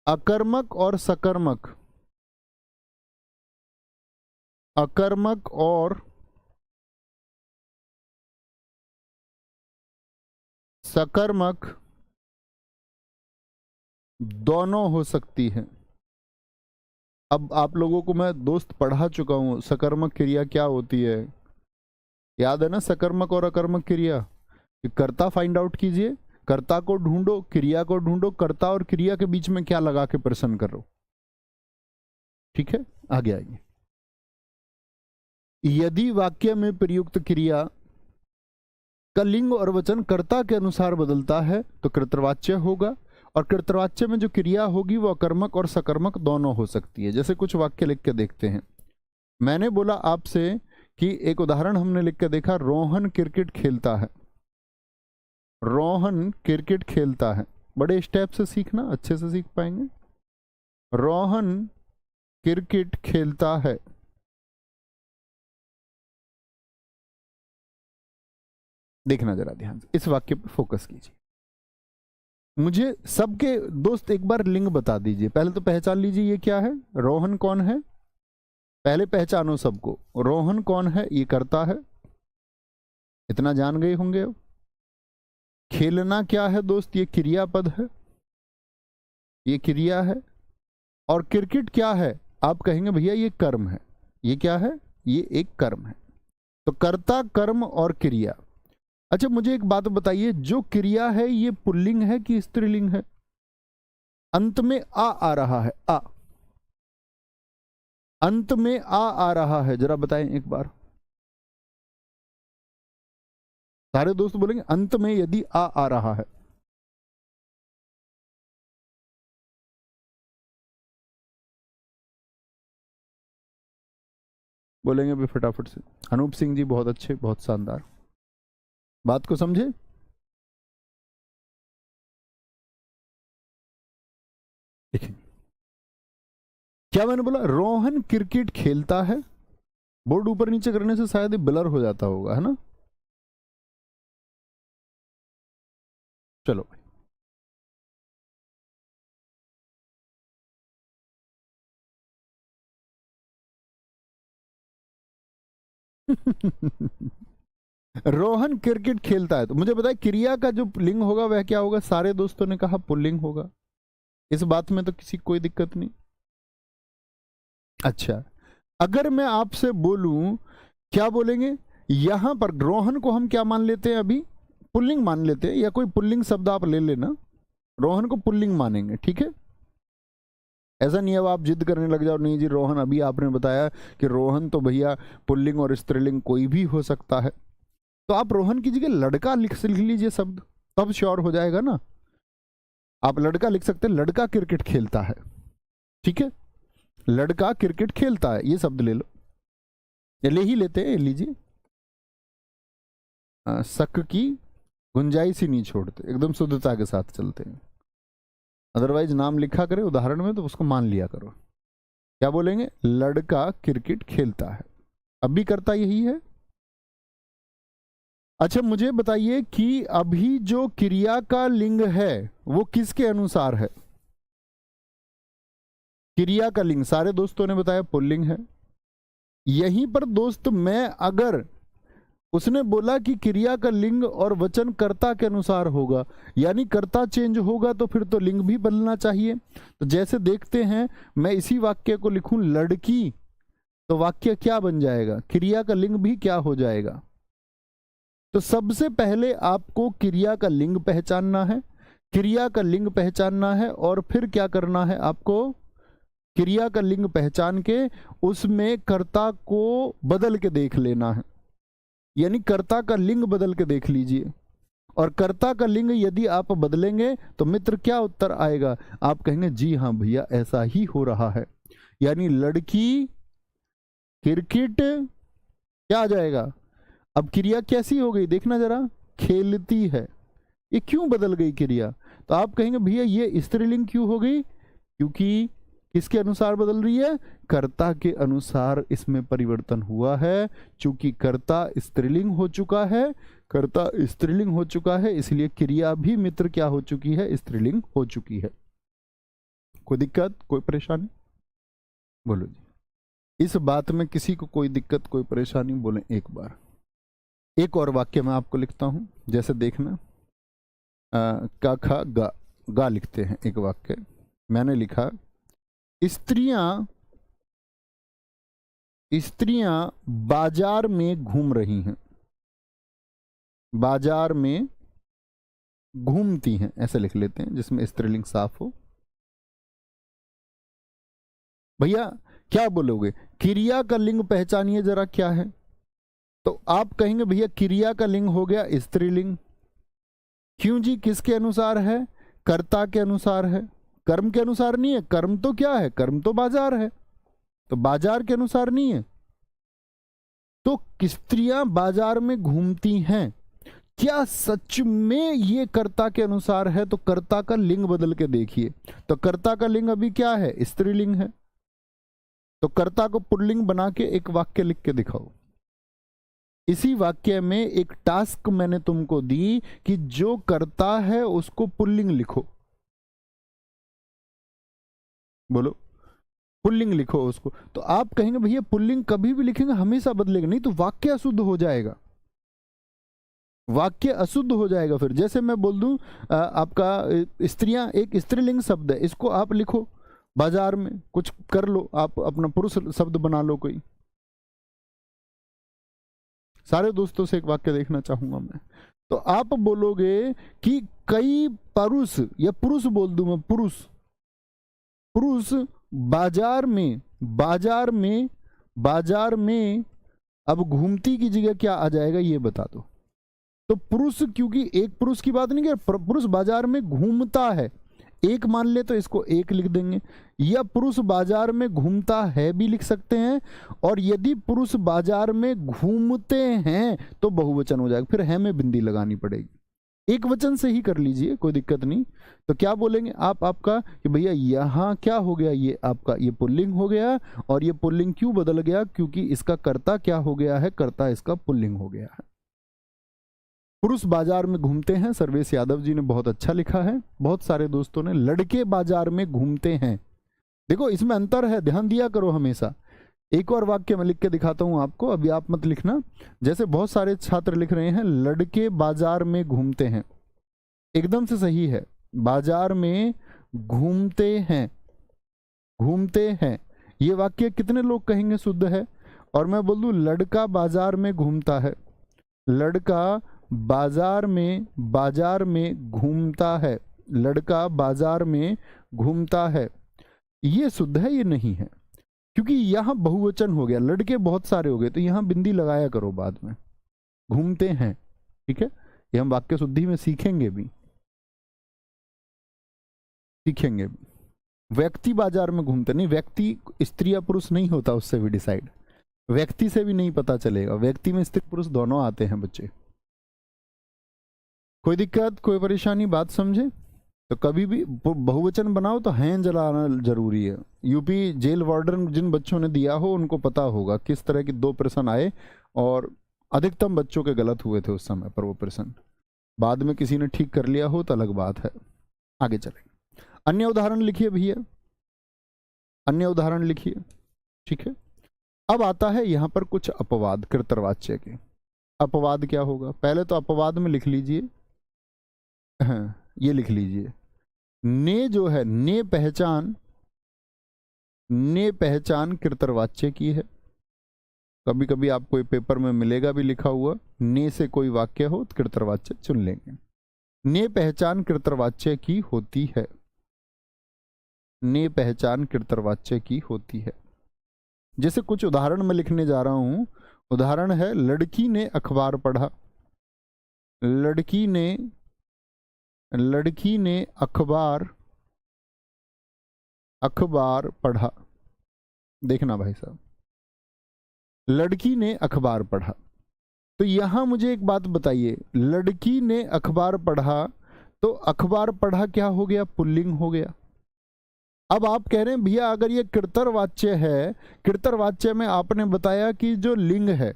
अकर्मक और सकर्मक, अकर्मक और सकर्मक दोनों हो सकती है। अब आप लोगों को मैं दोस्त पढ़ा चुका हूं सकर्मक क्रिया क्या होती है, याद है ना? सकर्मक और अकर्मक क्रिया, कर्ता फाइंड आउट कीजिए, कर्ता को ढूंढो, क्रिया को ढूंढो, कर्ता और क्रिया के बीच में क्या लगा के प्रश्न करो। ठीक है, आगे आइए। यदि वाक्य में प्रयुक्त क्रिया का लिंग और वचन कर्ता के अनुसार बदलता है तो कृतवाच्य होगा, और कृतवाच्य में जो क्रिया होगी वो अकर्मक और सकर्मक दोनों हो सकती है। जैसे कुछ वाक्य लिख के देखते हैं। मैंने बोला आपसे कि एक उदाहरण हमने लिख के देखा, रोहन क्रिकेट खेलता है, रोहन क्रिकेट खेलता है। बड़े स्टेप से सीखना, अच्छे से सीख पाएंगे। रोहन क्रिकेट खेलता है, देखना जरा ध्यान से, इस वाक्य पर फोकस कीजिए। मुझे सबके दोस्त एक बार लिंग बता दीजिए, पहले तो पहचान लीजिए ये क्या है, रोहन कौन है, पहले पहचानो सबको। रोहन कौन है, ये करता है, इतना जान गए होंगे। अब खेलना क्या है दोस्त, ये क्रियापद है, ये क्रिया है। और क्रिकेट क्या है, आप कहेंगे भैया ये कर्म है, ये क्या है, ये एक कर्म है। तो कर्ता, कर्म और क्रिया। अच्छा मुझे एक बात बताइए, जो क्रिया है ये पुल्लिंग है कि स्त्रीलिंग है? अंत में आ रहा है, आ, अंत में आ रहा है, जरा बताएं एक बार। सारे दोस्त बोलेंगे अंत में यदि आ रहा है। बोलेंगे भी फटाफट से। अनूप सिंह जी बहुत अच्छे, बहुत शानदार, बात को समझे। देखिए क्या मैंने बोला, रोहन क्रिकेट खेलता है। बोर्ड ऊपर नीचे करने से शायद ये ब्लर हो जाता होगा, है ना। चलो भाई रोहन क्रिकेट खेलता है, तो मुझे बताए क्रिया का जो लिंग होगा वह क्या होगा। सारे दोस्तों ने कहा पुल्लिंग होगा, इस बात में तो किसी कोई दिक्कत नहीं। अच्छा, अगर मैं आपसे बोलूं, क्या बोलेंगे, यहां पर रोहन को हम क्या मान लेते हैं, अभी पुल्लिंग मान लेते हैं, या कोई पुल्लिंग शब्द आप ले लेना, रोहन को पुल्लिंग मानेंगे, ठीक है। ऐसा नहीं है अब आप जिद करने लग जाओ, नहीं जी रोहन, अभी आपने बताया कि रोहन तो भैया पुल्लिंग और स्त्रीलिंग कोई भी हो सकता है, तो आप रोहन की जगह लड़का लिख लीजिए शब्द, तब श्योर हो जाएगा ना। आप लड़का लिख सकते हैं, लड़का क्रिकेट खेलता है, ठीक है, लड़का क्रिकेट खेलता है, ये शब्द ले लो, ये ले ही लेते हैं, लीजिए। शक की गुंजाइश ही नहीं छोड़ते, एकदम शुद्धता के साथ चलते हैं। अदरवाइज नाम लिखा करे उदाहरण में तो उसको मान लिया करो। क्या बोलेंगे, लड़का क्रिकेट खेलता है, अब भी करता यही है। अच्छा मुझे बताइए कि अभी जो क्रिया का लिंग है वो किसके अनुसार है। क्रिया का लिंग सारे दोस्तों ने बताया पुल्लिंग है। यहीं पर दोस्त मैं अगर उसने बोला कि क्रिया का लिंग और वचन कर्ता के अनुसार होगा, यानी कर्ता चेंज होगा तो फिर तो लिंग भी बदलना चाहिए। तो जैसे देखते हैं, मैं इसी वाक्य को लिखूं लड़की, तो वाक्य क्या बन जाएगा, क्रिया का लिंग भी क्या हो जाएगा। तो सबसे पहले आपको क्रिया का लिंग पहचानना है, क्रिया का लिंग पहचानना है, और फिर क्या करना है आपको, क्रिया का लिंग पहचान के उसमें कर्ता को बदल के देख लेना है, यानी कर्ता का लिंग बदल के देख लीजिए। और कर्ता का लिंग यदि आप बदलेंगे तो मित्र क्या उत्तर आएगा, आप कहेंगे जी हाँ भैया ऐसा ही हो रहा है, यानी लड़की क्रिकेट क्या आ जाएगा। अब क्रिया कैसी हो गई देखना जरा, खेलती है, ये क्यों बदल गई क्रिया, तो आप कहेंगे भैया ये स्त्रीलिंग क्यों हो गई, क्योंकि किसके अनुसार बदल रही है, कर्ता के अनुसार इसमें परिवर्तन हुआ है। चूंकि कर्ता स्त्रीलिंग हो चुका है, कर्ता स्त्रीलिंग हो चुका है, इसलिए क्रिया भी मित्र क्या हो चुकी है, स्त्रीलिंग हो चुकी है। कोई दिक्कत, कोई परेशानी, बोलो जी। इस बात में किसी को कोई दिक्कत कोई परेशानी, बोले एक बार। एक और वाक्य मैं आपको लिखता हूं, जैसे देखना, का खा गा लिखते हैं। एक वाक्य मैंने लिखा, स्त्रियां बाजार में घूम रही हैं, बाजार में घूमती हैं, ऐसे लिख लेते हैं जिसमें स्त्रीलिंग साफ हो। भैया क्या बोलोगे, क्रिया का लिंग पहचानिए जरा क्या है, तो आप कहेंगे भैया क्रिया का लिंग हो गया स्त्रीलिंग। क्यों जी, किसके अनुसार है, कर्ता के अनुसार है, कर्म के अनुसार नहीं है। कर्म तो क्या है, कर्म तो बाजार है, तो बाजार के अनुसार नहीं है। तो स्त्रियां बाजार में घूमती हैं, क्या सच में ये कर्ता के अनुसार है, तो कर्ता का लिंग बदल के देखिए, तो कर्ता का लिंग अभी क्या है, स्त्रीलिंग है, तो कर्ता को पुल्लिंग बना के एक वाक्य लिख के दिखाओ। इसी वाक्य में एक टास्क मैंने तुमको दी कि जो कर्ता है उसको पुल्लिंग लिखो, बोलो पुल्लिंग लिखो उसको। तो आप कहेंगे भैया पुल्लिंग कभी भी लिखेंगे हमेशा बदलेगा, नहीं तो वाक्य अशुद्ध हो जाएगा, वाक्य अशुद्ध हो जाएगा। फिर जैसे मैं बोल दूं आपका स्त्रियां एक स्त्रीलिंग शब्द है, इसको आप लिखो बाजार में, कुछ कर लो आप, अपना पुरुष शब्द बना लो कोई। सारे दोस्तों से एक वाक्य देखना चाहूंगा मैं, तो आप बोलोगे कि कई पुरुष, या पुरुष बोल दूं मैं, पुरुष पुरुष बाजार में, बाजार में, बाजार में, अब घूमती की जगह क्या आ जाएगा ये बता दो। तो पुरुष, क्योंकि एक पुरुष की बात नहीं कर, पुरुष बाजार में घूमता है, एक मान ले तो इसको एक लिख देंगे, या पुरुष बाजार में घूमता है भी लिख सकते हैं। और यदि पुरुष बाजार में घूमते हैं तो बहुवचन हो जाएगा, फिर है में बिंदी लगानी पड़ेगी। एक वचन से ही कर लीजिए, कोई दिक्कत नहीं। तो क्या बोलेंगे आप, आपका कि भैया यहाँ क्या हो गया, ये आपका ये पुल्लिंग हो गया। और ये पुल्लिंग क्यों बदल गया, क्योंकि इसका कर्ता क्या हो गया है, कर्ता इसका पुल्लिंग हो गया है। पुरुष बाजार में घूमते हैं, सर्वेश यादव जी ने बहुत अच्छा लिखा है। बहुत सारे दोस्तों ने लड़के बाजार में घूमते हैं। देखो इसमें अंतर है, ध्यान दिया करो हमेशा। एक और वाक्य मैं लिख के दिखाता हूं आपको, अभी आप मत लिखना। जैसे बहुत सारे छात्र लिख रहे हैं लड़के बाजार में घूमते हैं, एकदम से सही है, बाजार में घूमते हैं, घूमते हैं। ये वाक्य कितने लोग कहेंगे शुद्ध है? और मैं बोल दूं लड़का बाजार में घूमता है, लड़का बाजार में घूमता है, लड़का बाजार में घूमता है। ये शुद्ध है, ये नहीं है, क्योंकि यहां बहुवचन हो गया, लड़के बहुत सारे हो गए, तो यहां बिंदी लगाया करो बाद में, घूमते हैं। ठीक है, ये हम वाक्य शुद्धि में सीखेंगे भी, सीखेंगे भी। व्यक्ति बाजार में घूमते नहीं, व्यक्ति स्त्री या पुरुष नहीं होता, उससे भी डिसाइड, व्यक्ति से भी नहीं पता चलेगा, व्यक्ति में स्त्री पुरुष दोनों आते हैं बच्चे। कोई दिक्कत, कोई परेशानी, बात समझे? तो कभी भी बहुवचन बनाओ तो हैं जलाना जरूरी है। यूपी जेल वार्डन जिन बच्चों ने दिया हो उनको पता होगा किस तरह के 2 प्रश्न आए, और अधिकतम बच्चों के गलत हुए थे उस समय पर वो प्रश्न। बाद में किसी ने ठीक कर लिया हो तो अलग बात है। आगे चलें, अन्य उदाहरण लिखिए भैया, अन्य उदाहरण लिखिए। ठीक है, अब आता है यहां पर कुछ अपवाद कृतवाच्य के। अपवाद क्या होगा, पहले तो अपवाद में लिख लीजिए, ये लिख लीजिए, ने जो है, ने पहचान कृतवाच्य की है। कभी कभी आपको पेपर में मिलेगा भी लिखा हुआ, ने से कोई वाक्य हो तो कृतवाच्य चुन लेंगे। ने पहचान कृतवाच्य की होती है, ने पहचान कृतवाच्य की होती है। जैसे कुछ उदाहरण मैं लिखने जा रहा हूं। उदाहरण है, लड़की ने अखबार पढ़ा, लड़की ने अखबार पढ़ा। देखना भाई साहब, लड़की ने अखबार पढ़ा। तो यहां मुझे एक बात बताइए, लड़की ने अखबार पढ़ा, तो अखबार पढ़ा क्या हो गया, पुल्लिंग हो गया। अब आप कह रहे हैं भैया अगर ये कृतवाच्य है, कृतवाच्य में आपने बताया कि जो लिंग है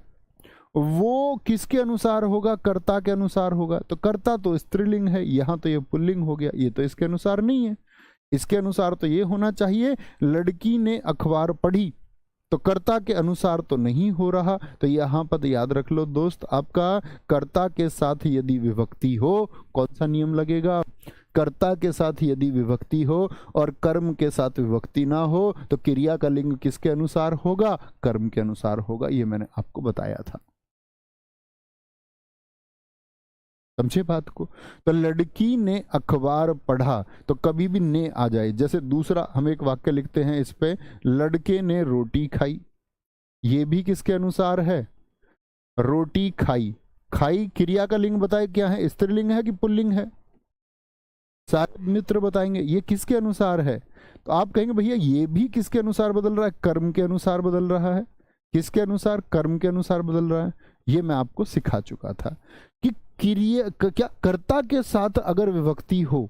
वो किसके अनुसार होगा, कर्ता के अनुसार होगा। तो कर्ता तो स्त्रीलिंग है, यहां तो ये पुल्लिंग हो गया, ये तो इसके अनुसार नहीं है। इसके अनुसार तो ये होना चाहिए लड़की ने अखबार पढ़ी, तो कर्ता के अनुसार तो नहीं हो रहा। तो यहां पर याद रख लो दोस्त, आपका कर्ता के साथ यदि विभक्ति हो, कौन सा नियम लगेगा, कर्ता के साथ यदि विभक्ति हो और कर्म के साथ विभक्ति ना हो, तो क्रिया का लिंग किसके अनुसार होगा, कर्म के अनुसार होगा। ये मैंने आपको बताया था, समझे बात को। तो लड़की ने अखबार पढ़ा, तो कभी भी ने आ जाए। जैसे दूसरा हम एक वाक्य लिखते हैं इस पे, लड़के ने रोटी खाई, ये भी किसके अनुसार है, रोटी खाई। खाई क्रिया का लिंग बताए क्या है, स्त्रीलिंग है कि पुल्लिंग है, सारे मित्र बताएंगे ये किसके अनुसार है। तो आप कहेंगे भैया ये भी किसके अनुसार बदल रहा है, कर्म के अनुसार बदल रहा है। किसके अनुसार, कर्म के अनुसार बदल रहा है। ये मैं आपको सिखा चुका था कि क्रिया क्या, कर्ता के साथ अगर विभक्ति हो,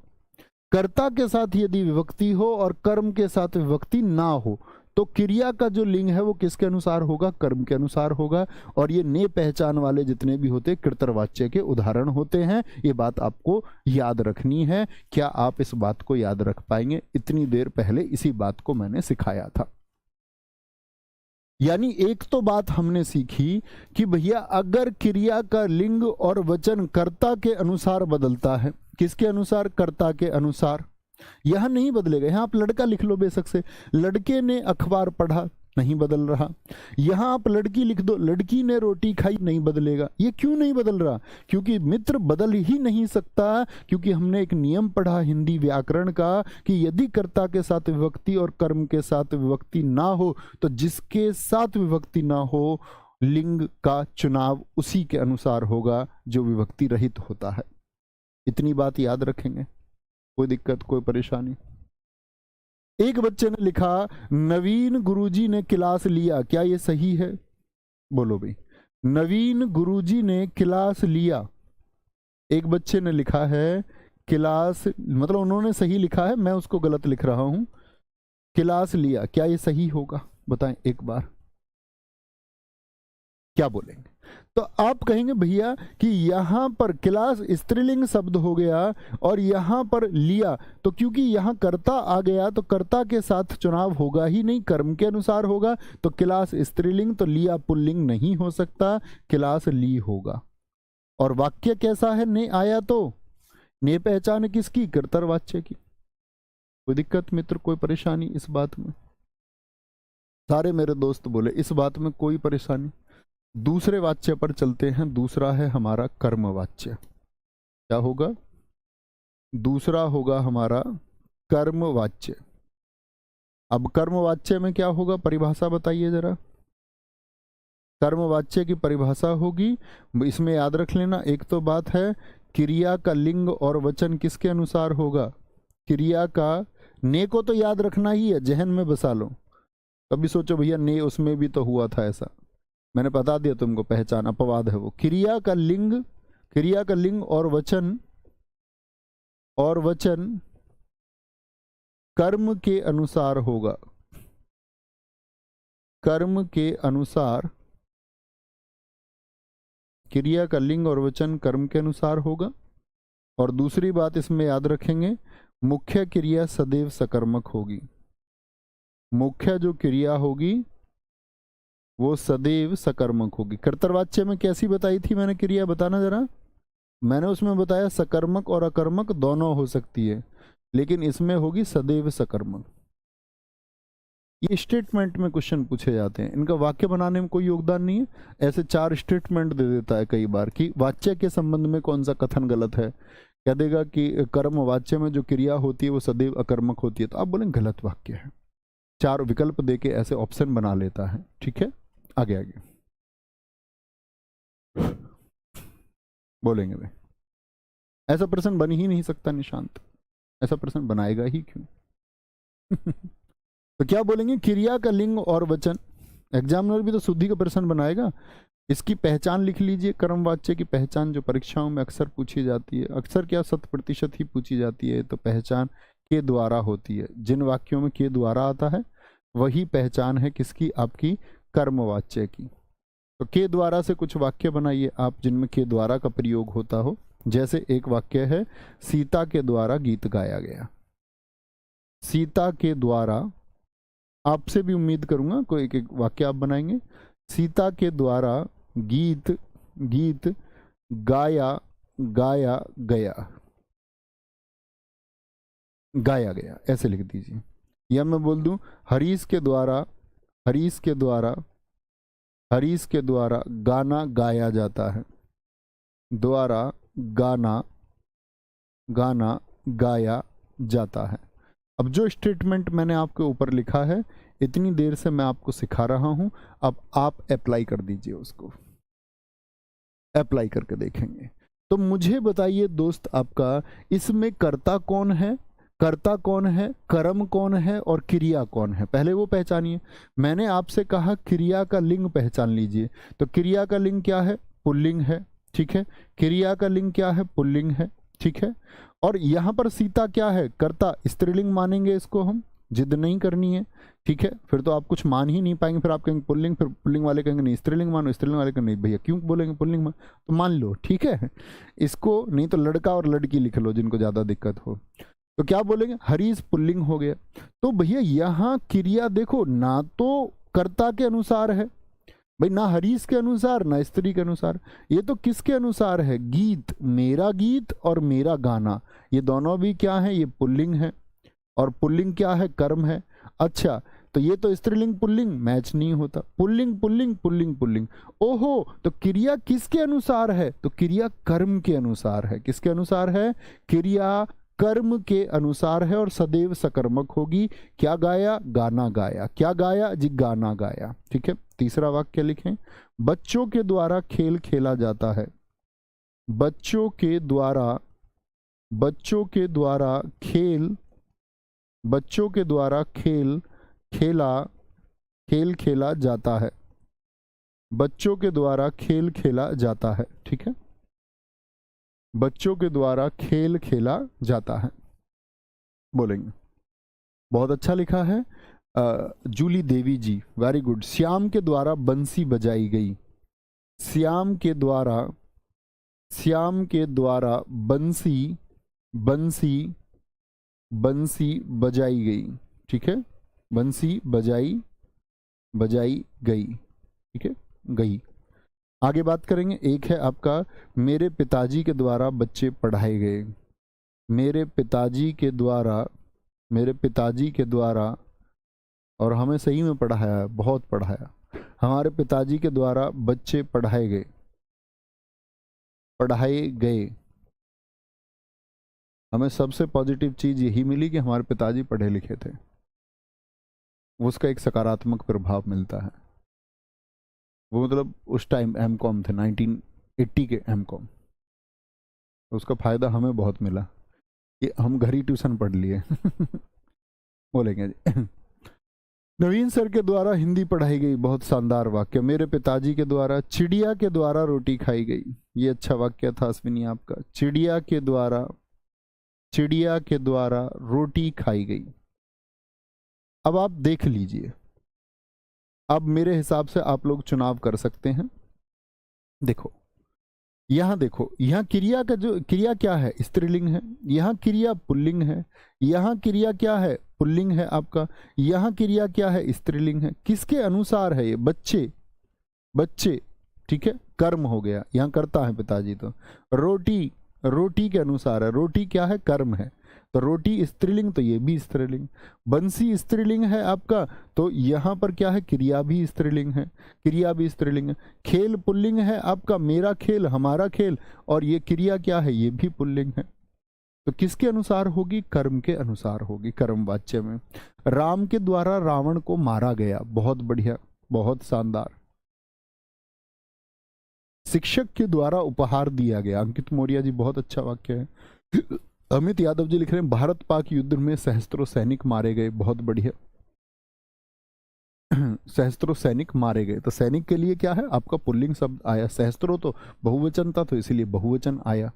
कर्ता के साथ यदि विभक्ति हो और कर्म के साथ विभक्ति ना हो, तो क्रिया का जो लिंग है वो किसके अनुसार होगा, कर्म के अनुसार होगा। और ये ने पहचान वाले जितने भी होते कृतवाच्य के उदाहरण होते हैं। ये बात आपको याद रखनी है। क्या आप इस बात को याद रख पाएंगे, इतनी देर पहले इसी बात को मैंने सिखाया था। यानी एक तो बात हमने सीखी कि भैया अगर क्रिया का लिंग और वचन कर्ता के अनुसार बदलता है, किसके अनुसार, कर्ता के अनुसार, यहां नहीं बदलेगा। यहां आप लड़का लिख लो बेशक से, लड़के ने अखबार पढ़ा, नहीं बदल रहा। यहां आप लड़की लिख दो, लड़की ने रोटी खाई, नहीं बदलेगा। ये क्यों नहीं बदल रहा, क्योंकि मित्र बदल ही नहीं सकता। क्योंकि हमने एक नियम पढ़ा हिंदी व्याकरण का कि यदि कर्ता के साथ विभक्ति और कर्म के साथ विभक्ति ना हो, तो जिसके साथ विभक्ति ना हो लिंग का चुनाव उसी के अनुसार होगा जो विभक्ति रहित होता है। इतनी बात याद रखेंगे, कोई दिक्कत कोई परेशानी। एक बच्चे ने लिखा नवीन गुरुजी ने क्लास लिया, क्या ये सही है? बोलो भाई, नवीन गुरुजी ने क्लास लिया। एक बच्चे ने लिखा है क्लास, मतलब उन्होंने सही लिखा है, मैं उसको गलत लिख रहा हूं। क्लास लिया, क्या ये सही होगा? बताएं एक बार, क्या बोलेंगे? तो आप कहेंगे भैया कि यहां पर क्लास स्त्रीलिंग शब्द हो गया और यहां पर लिया, तो क्योंकि यहां कर्ता आ गया तो कर्ता के साथ चुनाव होगा ही नहीं, कर्म के अनुसार होगा। तो क्लास स्त्रीलिंग तो लिया पुल्लिंग नहीं हो सकता, क्लास ली होगा। और वाक्य कैसा है? ने आया तो ने पहचान किसकी? कर्तव्यवाच्य की। कोई दिक्कत मित्र, कोई परेशानी इस बात में? सारे मेरे दोस्त बोले इस बात में कोई परेशानी। दूसरे वाच्य पर चलते हैं। दूसरा है हमारा कर्म वाच्य। क्या होगा? दूसरा होगा हमारा कर्म वाच्य। अब कर्म वाच्य में क्या होगा? परिभाषा बताइए जरा। कर्म वाच्य की परिभाषा होगी, इसमें याद रख लेना, एक तो बात है क्रिया का लिंग और वचन किसके अनुसार होगा? क्रिया का, ने को तो याद रखना ही है, जहन में बसा लो। कभी सोचो भैया ने उसमें भी तो हुआ था ऐसा, मैंने बता दिया तुमको, पहचान अपवाद है वो। क्रिया का लिंग और वचन कर्म के अनुसार होगा। कर्म के अनुसार, क्रिया का लिंग और वचन कर्म के अनुसार होगा। और दूसरी बात इसमें याद रखेंगे, मुख्य क्रिया सदैव सकर्मक होगी। मुख्य जो क्रिया होगी वो सदैव सकर्मक होगी। कर्तव्यवाच्य में कैसी बताई थी मैंने क्रिया? बताना जरा। मैंने उसमें बताया सकर्मक और अकर्मक दोनों हो सकती है, लेकिन इसमें होगी सदैव सकर्मक। ये स्टेटमेंट में क्वेश्चन पूछे जाते हैं, इनका वाक्य बनाने में कोई योगदान नहीं है। ऐसे 4 स्टेटमेंट दे देता है कई बार कि वाच्य के संबंध में कौन सा कथन गलत है। कह देगा कि कर्म वाच्य में जो क्रिया होती है वो सदैव अकर्मक होती है, तो आप बोलेंगे गलत वाक्य है। 4 विकल्प देके ऐसे ऑप्शन बना लेता है। ठीक है, आगे आगे बोलेंगे भाई, ऐसा प्रश्न बन ही नहीं सकता निशांत, ऐसा प्रश्न बनाएगा ही क्यों? तो क्या बोलेंगे? क्रिया का लिंग और वचन। एग्जामिनर भी तो शुद्धि का प्रश्न बनाएगा। इसकी पहचान लिख लीजिए। कर्मवाच्य की पहचान जो परीक्षाओं में अक्सर पूछी जाती है, अक्सर क्या 100% ही पूछी जाती है, तो पहचान के द्वारा होती है। जिन वाक्यों में के द्वारा आता है वही पहचान है किसकी? आपकी कर्मवाच्य की। तो के द्वारा से कुछ वाक्य बनाइए आप जिनमें के द्वारा का प्रयोग होता हो। जैसे एक वाक्य है, सीता के द्वारा गीत गाया गया। सीता के द्वारा, आपसे भी उम्मीद करूंगा कोई एक वाक्य आप बनाएंगे। सीता के द्वारा गीत गाया गया, ऐसे लिख दीजिए। या मैं बोल दूं हरीश के द्वारा गाना गाया जाता है। द्वारा गाना गाया जाता है। अब जो स्टेटमेंट मैंने आपके ऊपर लिखा है, इतनी देर से मैं आपको सिखा रहा हूं, अब आप अप्लाई कर दीजिए उसको। अप्लाई करके देखेंगे। तो मुझे बताइए दोस्त, आपका इसमें कर्ता कौन है, कर्म कौन है और क्रिया कौन है? पहले वो पहचानिए। मैंने आपसे कहा क्रिया का लिंग पहचान लीजिए, तो क्रिया का लिंग क्या है? पुल्लिंग है। ठीक है, क्रिया का लिंग क्या है? पुल्लिंग है। ठीक है, और यहां पर सीता क्या है? कर्ता, स्त्रीलिंग मानेंगे इसको हम, जिद नहीं करनी है। ठीक है, फिर तो आप कुछ मान ही नहीं पाएंगे, फिर आप कहेंगे पुल्लिंग, फिर पुल्लिंग वाले कहेंगे नहीं स्त्रीलिंग मानो, स्त्रीलिंग वाले कहेंगे नहीं भैया क्यों बोलेंगे पुल्लिंग मान, तो मान लो। ठीक है, इसको नहीं तो लड़का और लड़की लिख लो जिनको ज्यादा दिक्कत हो। तो क्या बोलेंगे? हरीश पुल्लिंग हो गया। तो भैया यहाँ क्रिया देखो, ना तो कर्ता के अनुसार है भाई, ना हरीश के अनुसार, ना स्त्री के अनुसार, ये तो किसके अनुसार है? गीत, मेरा गीत और मेरा गाना, ये दोनों भी क्या है? ये पुल्लिंग है। और पुल्लिंग क्या है? कर्म है। अच्छा, तो ये तो स्त्रीलिंग पुल्लिंग मैच नहीं होता। पुल्लिंग। ओहो, तो क्रिया किसके अनुसार है? तो क्रिया कर्म के अनुसार है। किसके अनुसार है? क्रिया कर्म के अनुसार है और सदैव सकर्मक होगी। क्या गाया? गाना गाया। क्या गाया जी? गाना गाया। ठीक है, तीसरा वाक्य लिखें। बच्चों के द्वारा खेल खेला जाता है। बच्चों के द्वारा खेल खेला जाता है। बच्चों के द्वारा खेल खेला जाता है। ठीक है, बच्चों के द्वारा खेल खेला जाता है बोलेंगे। बहुत अच्छा लिखा है जूली देवी जी, वेरी गुड। श्याम के द्वारा बंसी बजाई गई। श्याम के द्वारा बंसी बजाई गई। ठीक है, बंसी बजाई गई। ठीक है, गई। आगे बात करेंगे। एक है आपका मेरे पिताजी के द्वारा बच्चे पढ़ाए गए। मेरे पिताजी के द्वारा और हमें सही में पढ़ाया, बहुत पढ़ाया। हमारे पिताजी के द्वारा बच्चे पढ़ाए गए। हमें सबसे पॉजिटिव चीज यही मिली कि हमारे पिताजी पढ़े लिखे थे, उसका एक सकारात्मक प्रभाव मिलता है। वो मतलब उस टाइम एमकॉम थे, 1980 के एमकॉम, उसका फायदा हमें बहुत मिला कि हम घर ही ट्यूशन पढ़ लिए। बोलेंगे जी। नवीन सर के द्वारा हिंदी पढ़ाई गई, बहुत शानदार वाक्य। मेरे पिताजी के द्वारा चिड़िया के द्वारा रोटी खाई गई, ये अच्छा वाक्य था अश्विनी आपका। चिड़िया के द्वारा रोटी खाई गई। अब आप देख लीजिए, अब मेरे हिसाब से आप लोग चुनाव कर सकते हैं। देखो यहाँ क्रिया का जो क्रिया क्या है? स्त्रीलिंग है। यहाँ क्रिया पुल्लिंग है। यहाँ क्रिया क्या है? पुल्लिंग है आपका। यहाँ क्रिया क्या है? स्त्रीलिंग है। किसके अनुसार है ये? बच्चे। ठीक है, कर्म हो गया, यहाँ करता है पिताजी। तो रोटी के अनुसार है। रोटी क्या है? कर्म है। तो रोटी स्त्रीलिंग, तो ये भी स्त्रीलिंग। बंसी स्त्रीलिंग है आपका, तो यहाँ पर क्या है? क्रिया भी स्त्रीलिंग है। खेल पुल्लिंग है आपका, मेरा खेल, हमारा खेल, और ये क्रिया क्या है? ये भी पुल्लिंग है। तो किसके अनुसार होगी? कर्म के अनुसार होगी, कर्म वाच्य में। राम के द्वारा रावण को मारा गया, बहुत बढ़िया, बहुत शानदार। शिक्षक के द्वारा उपहार दिया गया, अंकित मौर्य जी, बहुत अच्छा वाक्य है। अमित यादव जी लिख रहे हैं भारत पाक युद्ध में सहस्त्रों सैनिक मारे गए, बहुत बढ़िया। सहस्त्रों सैनिक मारे गए, तो सैनिक के लिए क्या है आपका? पुल्लिंग शब्द आया। सहस्त्रों तो बहुवचन था, तो इसीलिए बहुवचन आया।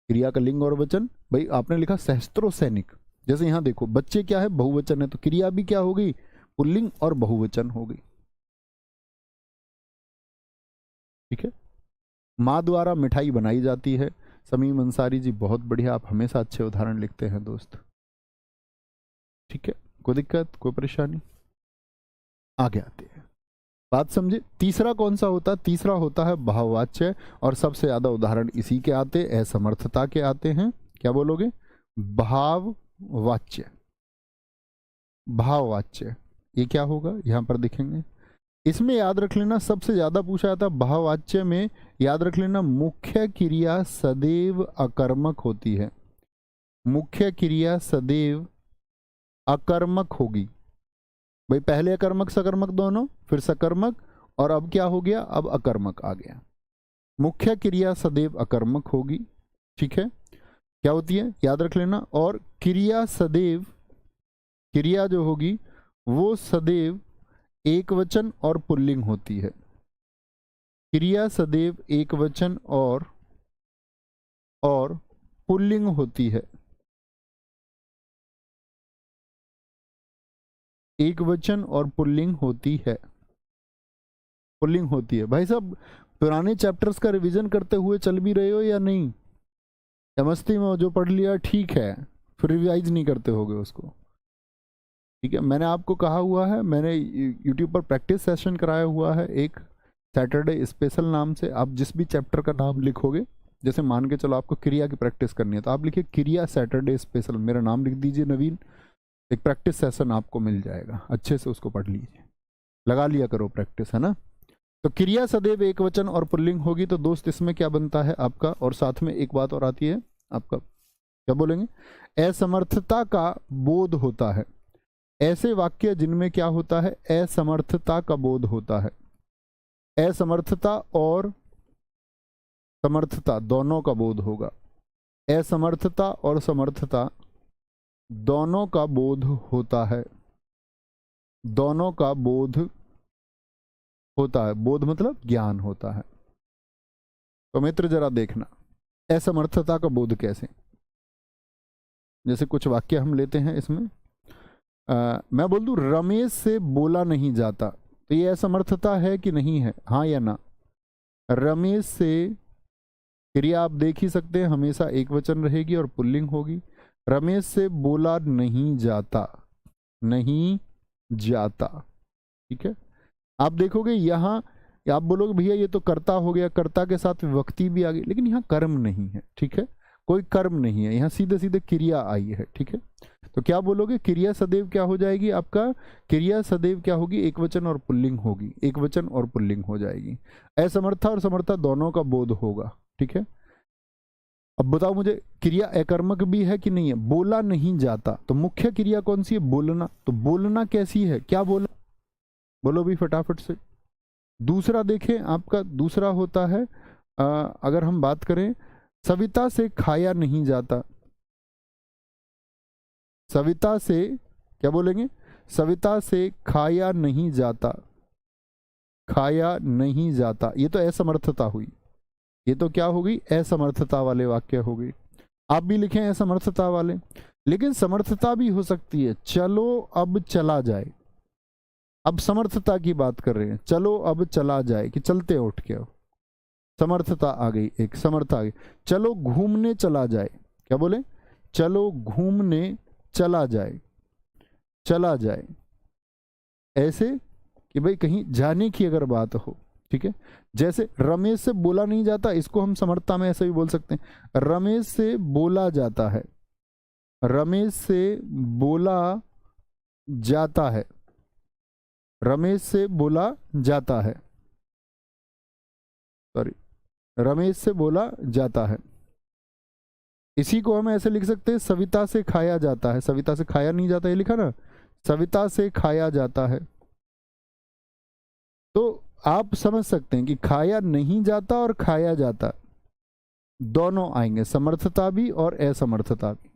क्रिया का लिंग और वचन, भाई आपने लिखा सहस्त्रों सैनिक, जैसे यहाँ देखो बच्चे क्या है? बहुवचन है, तो क्रिया भी क्या हो गई? पुल्लिंग और बहुवचन हो गई। ठीक है, माँ द्वारा मिठाई बनाई जाती है। समीम अंसारी जी, बहुत बढ़िया, आप हमेशा अच्छे उदाहरण लिखते हैं दोस्त। ठीक है, कोई दिक्कत, कोई परेशानी? आगे आते हैं, बात समझे। तीसरा कौन सा होता है? तीसरा होता है भाववाच्य, और सबसे ज्यादा उदाहरण इसी के आते, असमर्थता के आते हैं। क्या बोलोगे? भाववाच्य। ये क्या होगा? यहां पर दिखेंगे। इसमें याद रख लेना, सबसे ज्यादा पूछा जाता है भाववाच्य में, याद रख लेना मुख्य क्रिया सदैव अकर्मक होती है। मुख्य क्रिया सदैव अकर्मक होगी। भाई पहले अकर्मक सकर्मक दोनों, फिर सकर्मक, और अब क्या हो गया? अब अकर्मक आ गया। मुख्य क्रिया सदैव अकर्मक होगी। ठीक है, क्या होती है? याद रख लेना। और क्रिया सदैव, क्रिया जो होगी वो सदैव एक वचन और पुल्लिंग होती है। क्रिया सदैव एक वचन और पुल्लिंग होती है। एक वचन और पुल्लिंग होती है। पुल्लिंग होती है। भाई साहब पुराने चैप्टर्स का रिवीजन करते हुए चल भी रहे हो या नहीं? मस्ती में जो पढ़ लिया ठीक है, फिर रिवाइज नहीं करते होगे उसको। ठीक है, मैंने आपको कहा हुआ है, मैंने यूट्यूब पर प्रैक्टिस सेशन कराया हुआ है एक, सैटरडे स्पेशल नाम से। आप जिस भी चैप्टर का नाम लिखोगे, जैसे मान के चलो आपको क्रिया की प्रैक्टिस करनी है, तो आप लिखिए क्रिया सैटरडे स्पेशल, मेरा नाम लिख दीजिए नवीन, एक प्रैक्टिस सेशन आपको मिल जाएगा, अच्छे से उसको पढ़ लीजिए, लगा लिया करो प्रैक्टिस, है ना। तो क्रिया सदैव एक वचन और पुल्लिंग होगी, तो दोस्त इसमें क्या बनता है आपका, और साथ में एक बात और आती है आपका क्या बोलेंगे? असमर्थता का बोध होता है। ऐसे वाक्य जिनमें क्या होता है? असमर्थता का बोध होता है। असमर्थता और समर्थता दोनों का बोध होगा। असमर्थता और समर्थता दोनों का बोध होता है। दोनों का बोध होता है। बोध मतलब ज्ञान होता है। तो मित्र जरा देखना, असमर्थता का बोध कैसे? जैसे कुछ वाक्य हम लेते हैं इसमें। मैं बोल दूं रमेश से बोला नहीं जाता, तो ये असमर्थता है कि नहीं है? हाँ या ना? रमेश से क्रिया आप देख ही सकते हैं, हमेशा एक वचन रहेगी और पुल्लिंग होगी। रमेश से बोला नहीं जाता, नहीं जाता, ठीक है। आप देखोगे यहाँ आप बोलोगे भैया ये तो कर्ता हो गया, कर्ता के साथ विभक्ति भी आ गई, लेकिन यहाँ कर्म नहीं है, ठीक है। कोई कर्म नहीं है, यहाँ सीधे सीधे क्रिया आई है, ठीक है। तो क्या बोलोगे? क्रिया सदैव क्या हो जाएगी आपका? क्रिया सदैव क्या होगी? एक वचन और पुल्लिंग होगी, एक वचन और पुल्लिंग हो जाएगी। असमर्था और समर्था दोनों का बोध होगा, ठीक है। अब बताओ मुझे, क्रिया अकर्मक भी है कि नहीं है? बोला नहीं जाता, तो मुख्य क्रिया कौन सी है? बोलना। तो बोलना कैसी है? क्या बोला? बोलो भी फटाफट से। दूसरा देखें, आपका दूसरा होता है अगर हम बात करें, सविता से खाया नहीं जाता। सविता से क्या बोलेंगे? सविता से खाया नहीं जाता, खाया नहीं जाता, ये तो असमर्थता हुई। ये तो क्या होगी? असमर्थता वाले वाक्य हो गई। आप भी लिखें असमर्थता वाले, लेकिन समर्थता भी हो सकती है। चलो अब चला जाए, अब समर्थता की बात कर रहे हैं। चलो अब चला जाए कि चलते उठ के, समर्थता आ गई, एक समर्था आ गई। चलो घूमने चला जाए, क्या बोले? चलो घूमने चला जाए, चला जाए। ऐसे कि भाई कहीं जाने की अगर बात हो, ठीक है। जैसे रमेश से बोला नहीं जाता, इसको हम समर्थता में ऐसे भी बोल सकते हैं। रमेश से बोला जाता है, रमेश से बोला जाता है, रमेश से बोला जाता है, सॉरी, रमेश से बोला जाता है। इसी को हम ऐसे लिख सकते हैं, सविता से खाया जाता है। सविता से खाया नहीं जाता, ये लिखा ना, सविता से खाया जाता है। तो आप समझ सकते हैं कि खाया नहीं जाता और खाया जाता दोनों आएंगे, समर्थता भी और असमर्थता भी।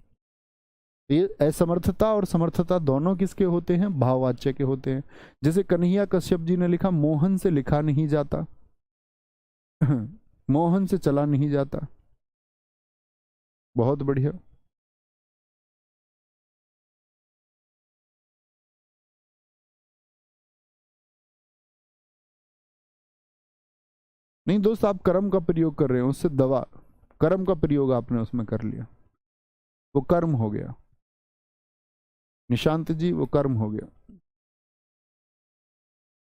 ये असमर्थता और समर्थता दोनों किसके होते हैं? भाववाच्य के होते हैं। जैसे कन्हैया कश्यप जी ने लिखा, मोहन से लिखा नहीं जाता, मोहन से चला नहीं जाता। बहुत बढ़िया। नहीं दोस्त, आप कर्म का प्रयोग कर रहे हो, उससे दवा, कर्म का प्रयोग आपने उसमें कर लिया, वो कर्म हो गया। निशांत जी वो कर्म हो गया।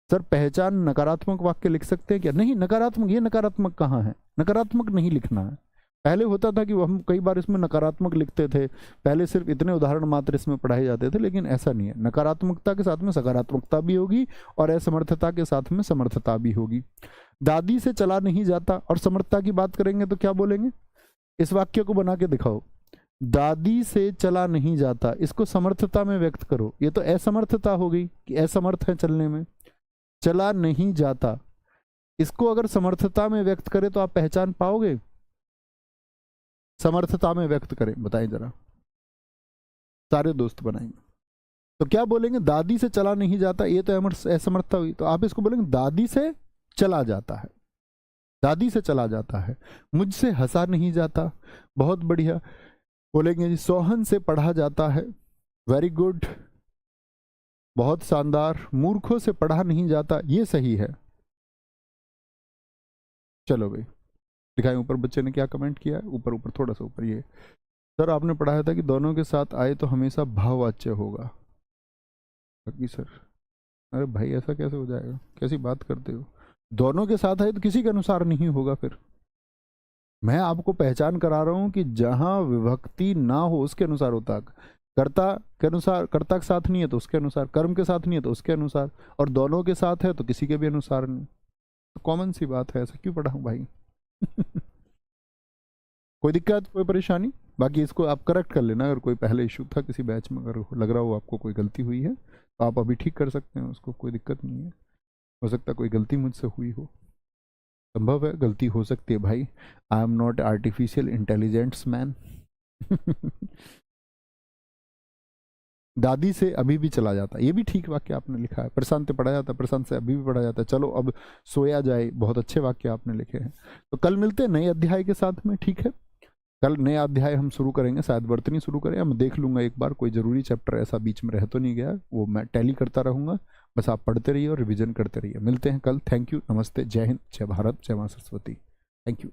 सर पहचान नकारात्मक वाक्य लिख सकते हैं क्या? नहीं, नकारात्मक, ये नकारात्मक कहाँ है? नकारात्मक नहीं लिखना है। पहले होता था कि हम कई बार इसमें नकारात्मक लिखते थे, पहले सिर्फ इतने उदाहरण मात्र इसमें पढ़ाए जाते थे, लेकिन ऐसा नहीं है। नकारात्मकता के साथ में सकारात्मकता भी होगी और असमर्थता के साथ में समर्थता भी होगी। दादी से चला नहीं जाता, और समर्थता की बात करेंगे तो क्या बोलेंगे? इस वाक्य को बना के दिखाओ, दादी से चला नहीं जाता, इसको समर्थता में व्यक्त करो। ये तो असमर्थता हो गई कि असमर्थ है चलने में। चला नहीं जाता, इसको अगर समर्थता में व्यक्त करें तो आप पहचान पाओगे? समर्थता में व्यक्त करें, बताएं जरा, सारे दोस्त बनाएंगे तो क्या बोलेंगे? दादी से चला नहीं जाता, ये तो असमर्थता हुई, तो आप इसको बोलेंगे दादी से चला जाता है, दादी से चला जाता है। मुझसे हंसा नहीं जाता, बहुत बढ़िया। बोलेंगे जी सोहन से पढ़ा जाता है, वेरी गुड, बहुत शानदार। मूर्खों से पढ़ा नहीं जाता, ये सही है। चलो भाई दिखाएं ऊपर बच्चे ने क्या कमेंट किया है, ऊपर ऊपर थोड़ा सा ऊपर। ये सर आपने पढ़ाया था कि दोनों के साथ आए तो हमेशा भाववाच्य होगा। सर अरे भाई ऐसा कैसे हो जाएगा, कैसी बात करते हो? दोनों के साथ आए तो किसी के अनुसार नहीं होगा। फिर मैं आपको पहचान करा रहा हूं कि जहां विभक्ति ना हो उसके अनुसार होता है। कर्ता के अनुसार, कर्ता के साथ नहीं है तो उसके अनुसार, कर्म के साथ नहीं है तो उसके अनुसार, और दोनों के साथ है तो किसी के भी अनुसार नहीं। तो कॉमन सी बात है, ऐसा क्यों पढ़ा हूं भाई? कोई दिक्कत, कोई परेशानी? बाकी इसको आप करेक्ट कर लेना, अगर कोई पहले इशू था किसी बैच में, अगर लग रहा हो आपको कोई गलती हुई है तो आप अभी ठीक कर सकते हैं उसको, कोई दिक्कत नहीं है। हो सकता है कोई गलती मुझसे हुई हो, संभव है, गलती हो सकती है भाई। I am not artificial intelligence man. दादी से अभी भी चला जाता, ये भी ठीक वाक्य आपने लिखा है। प्रशांत से पढ़ा जाता, प्रशांत से अभी भी पढ़ा जाता है। चलो अब सोया जाए, बहुत अच्छे वाक्य आपने लिखे हैं। तो कल मिलते हैं नए अध्याय के साथ में, ठीक है। कल नया अध्याय हम शुरू करेंगे, शायद वर्तनी शुरू करें, मैं देख लूंगा एक बार, कोई जरूरी चैप्टर ऐसा बीच में रह तो नहीं गया, वो मैं टैली करता रहूंगा। बस आप पढ़ते रहिए और रिविजन करते रहिए। मिलते हैं कल। थैंक यू, नमस्ते, जय हिंद, जय भारत, जय मां सरस्वती। Thank you.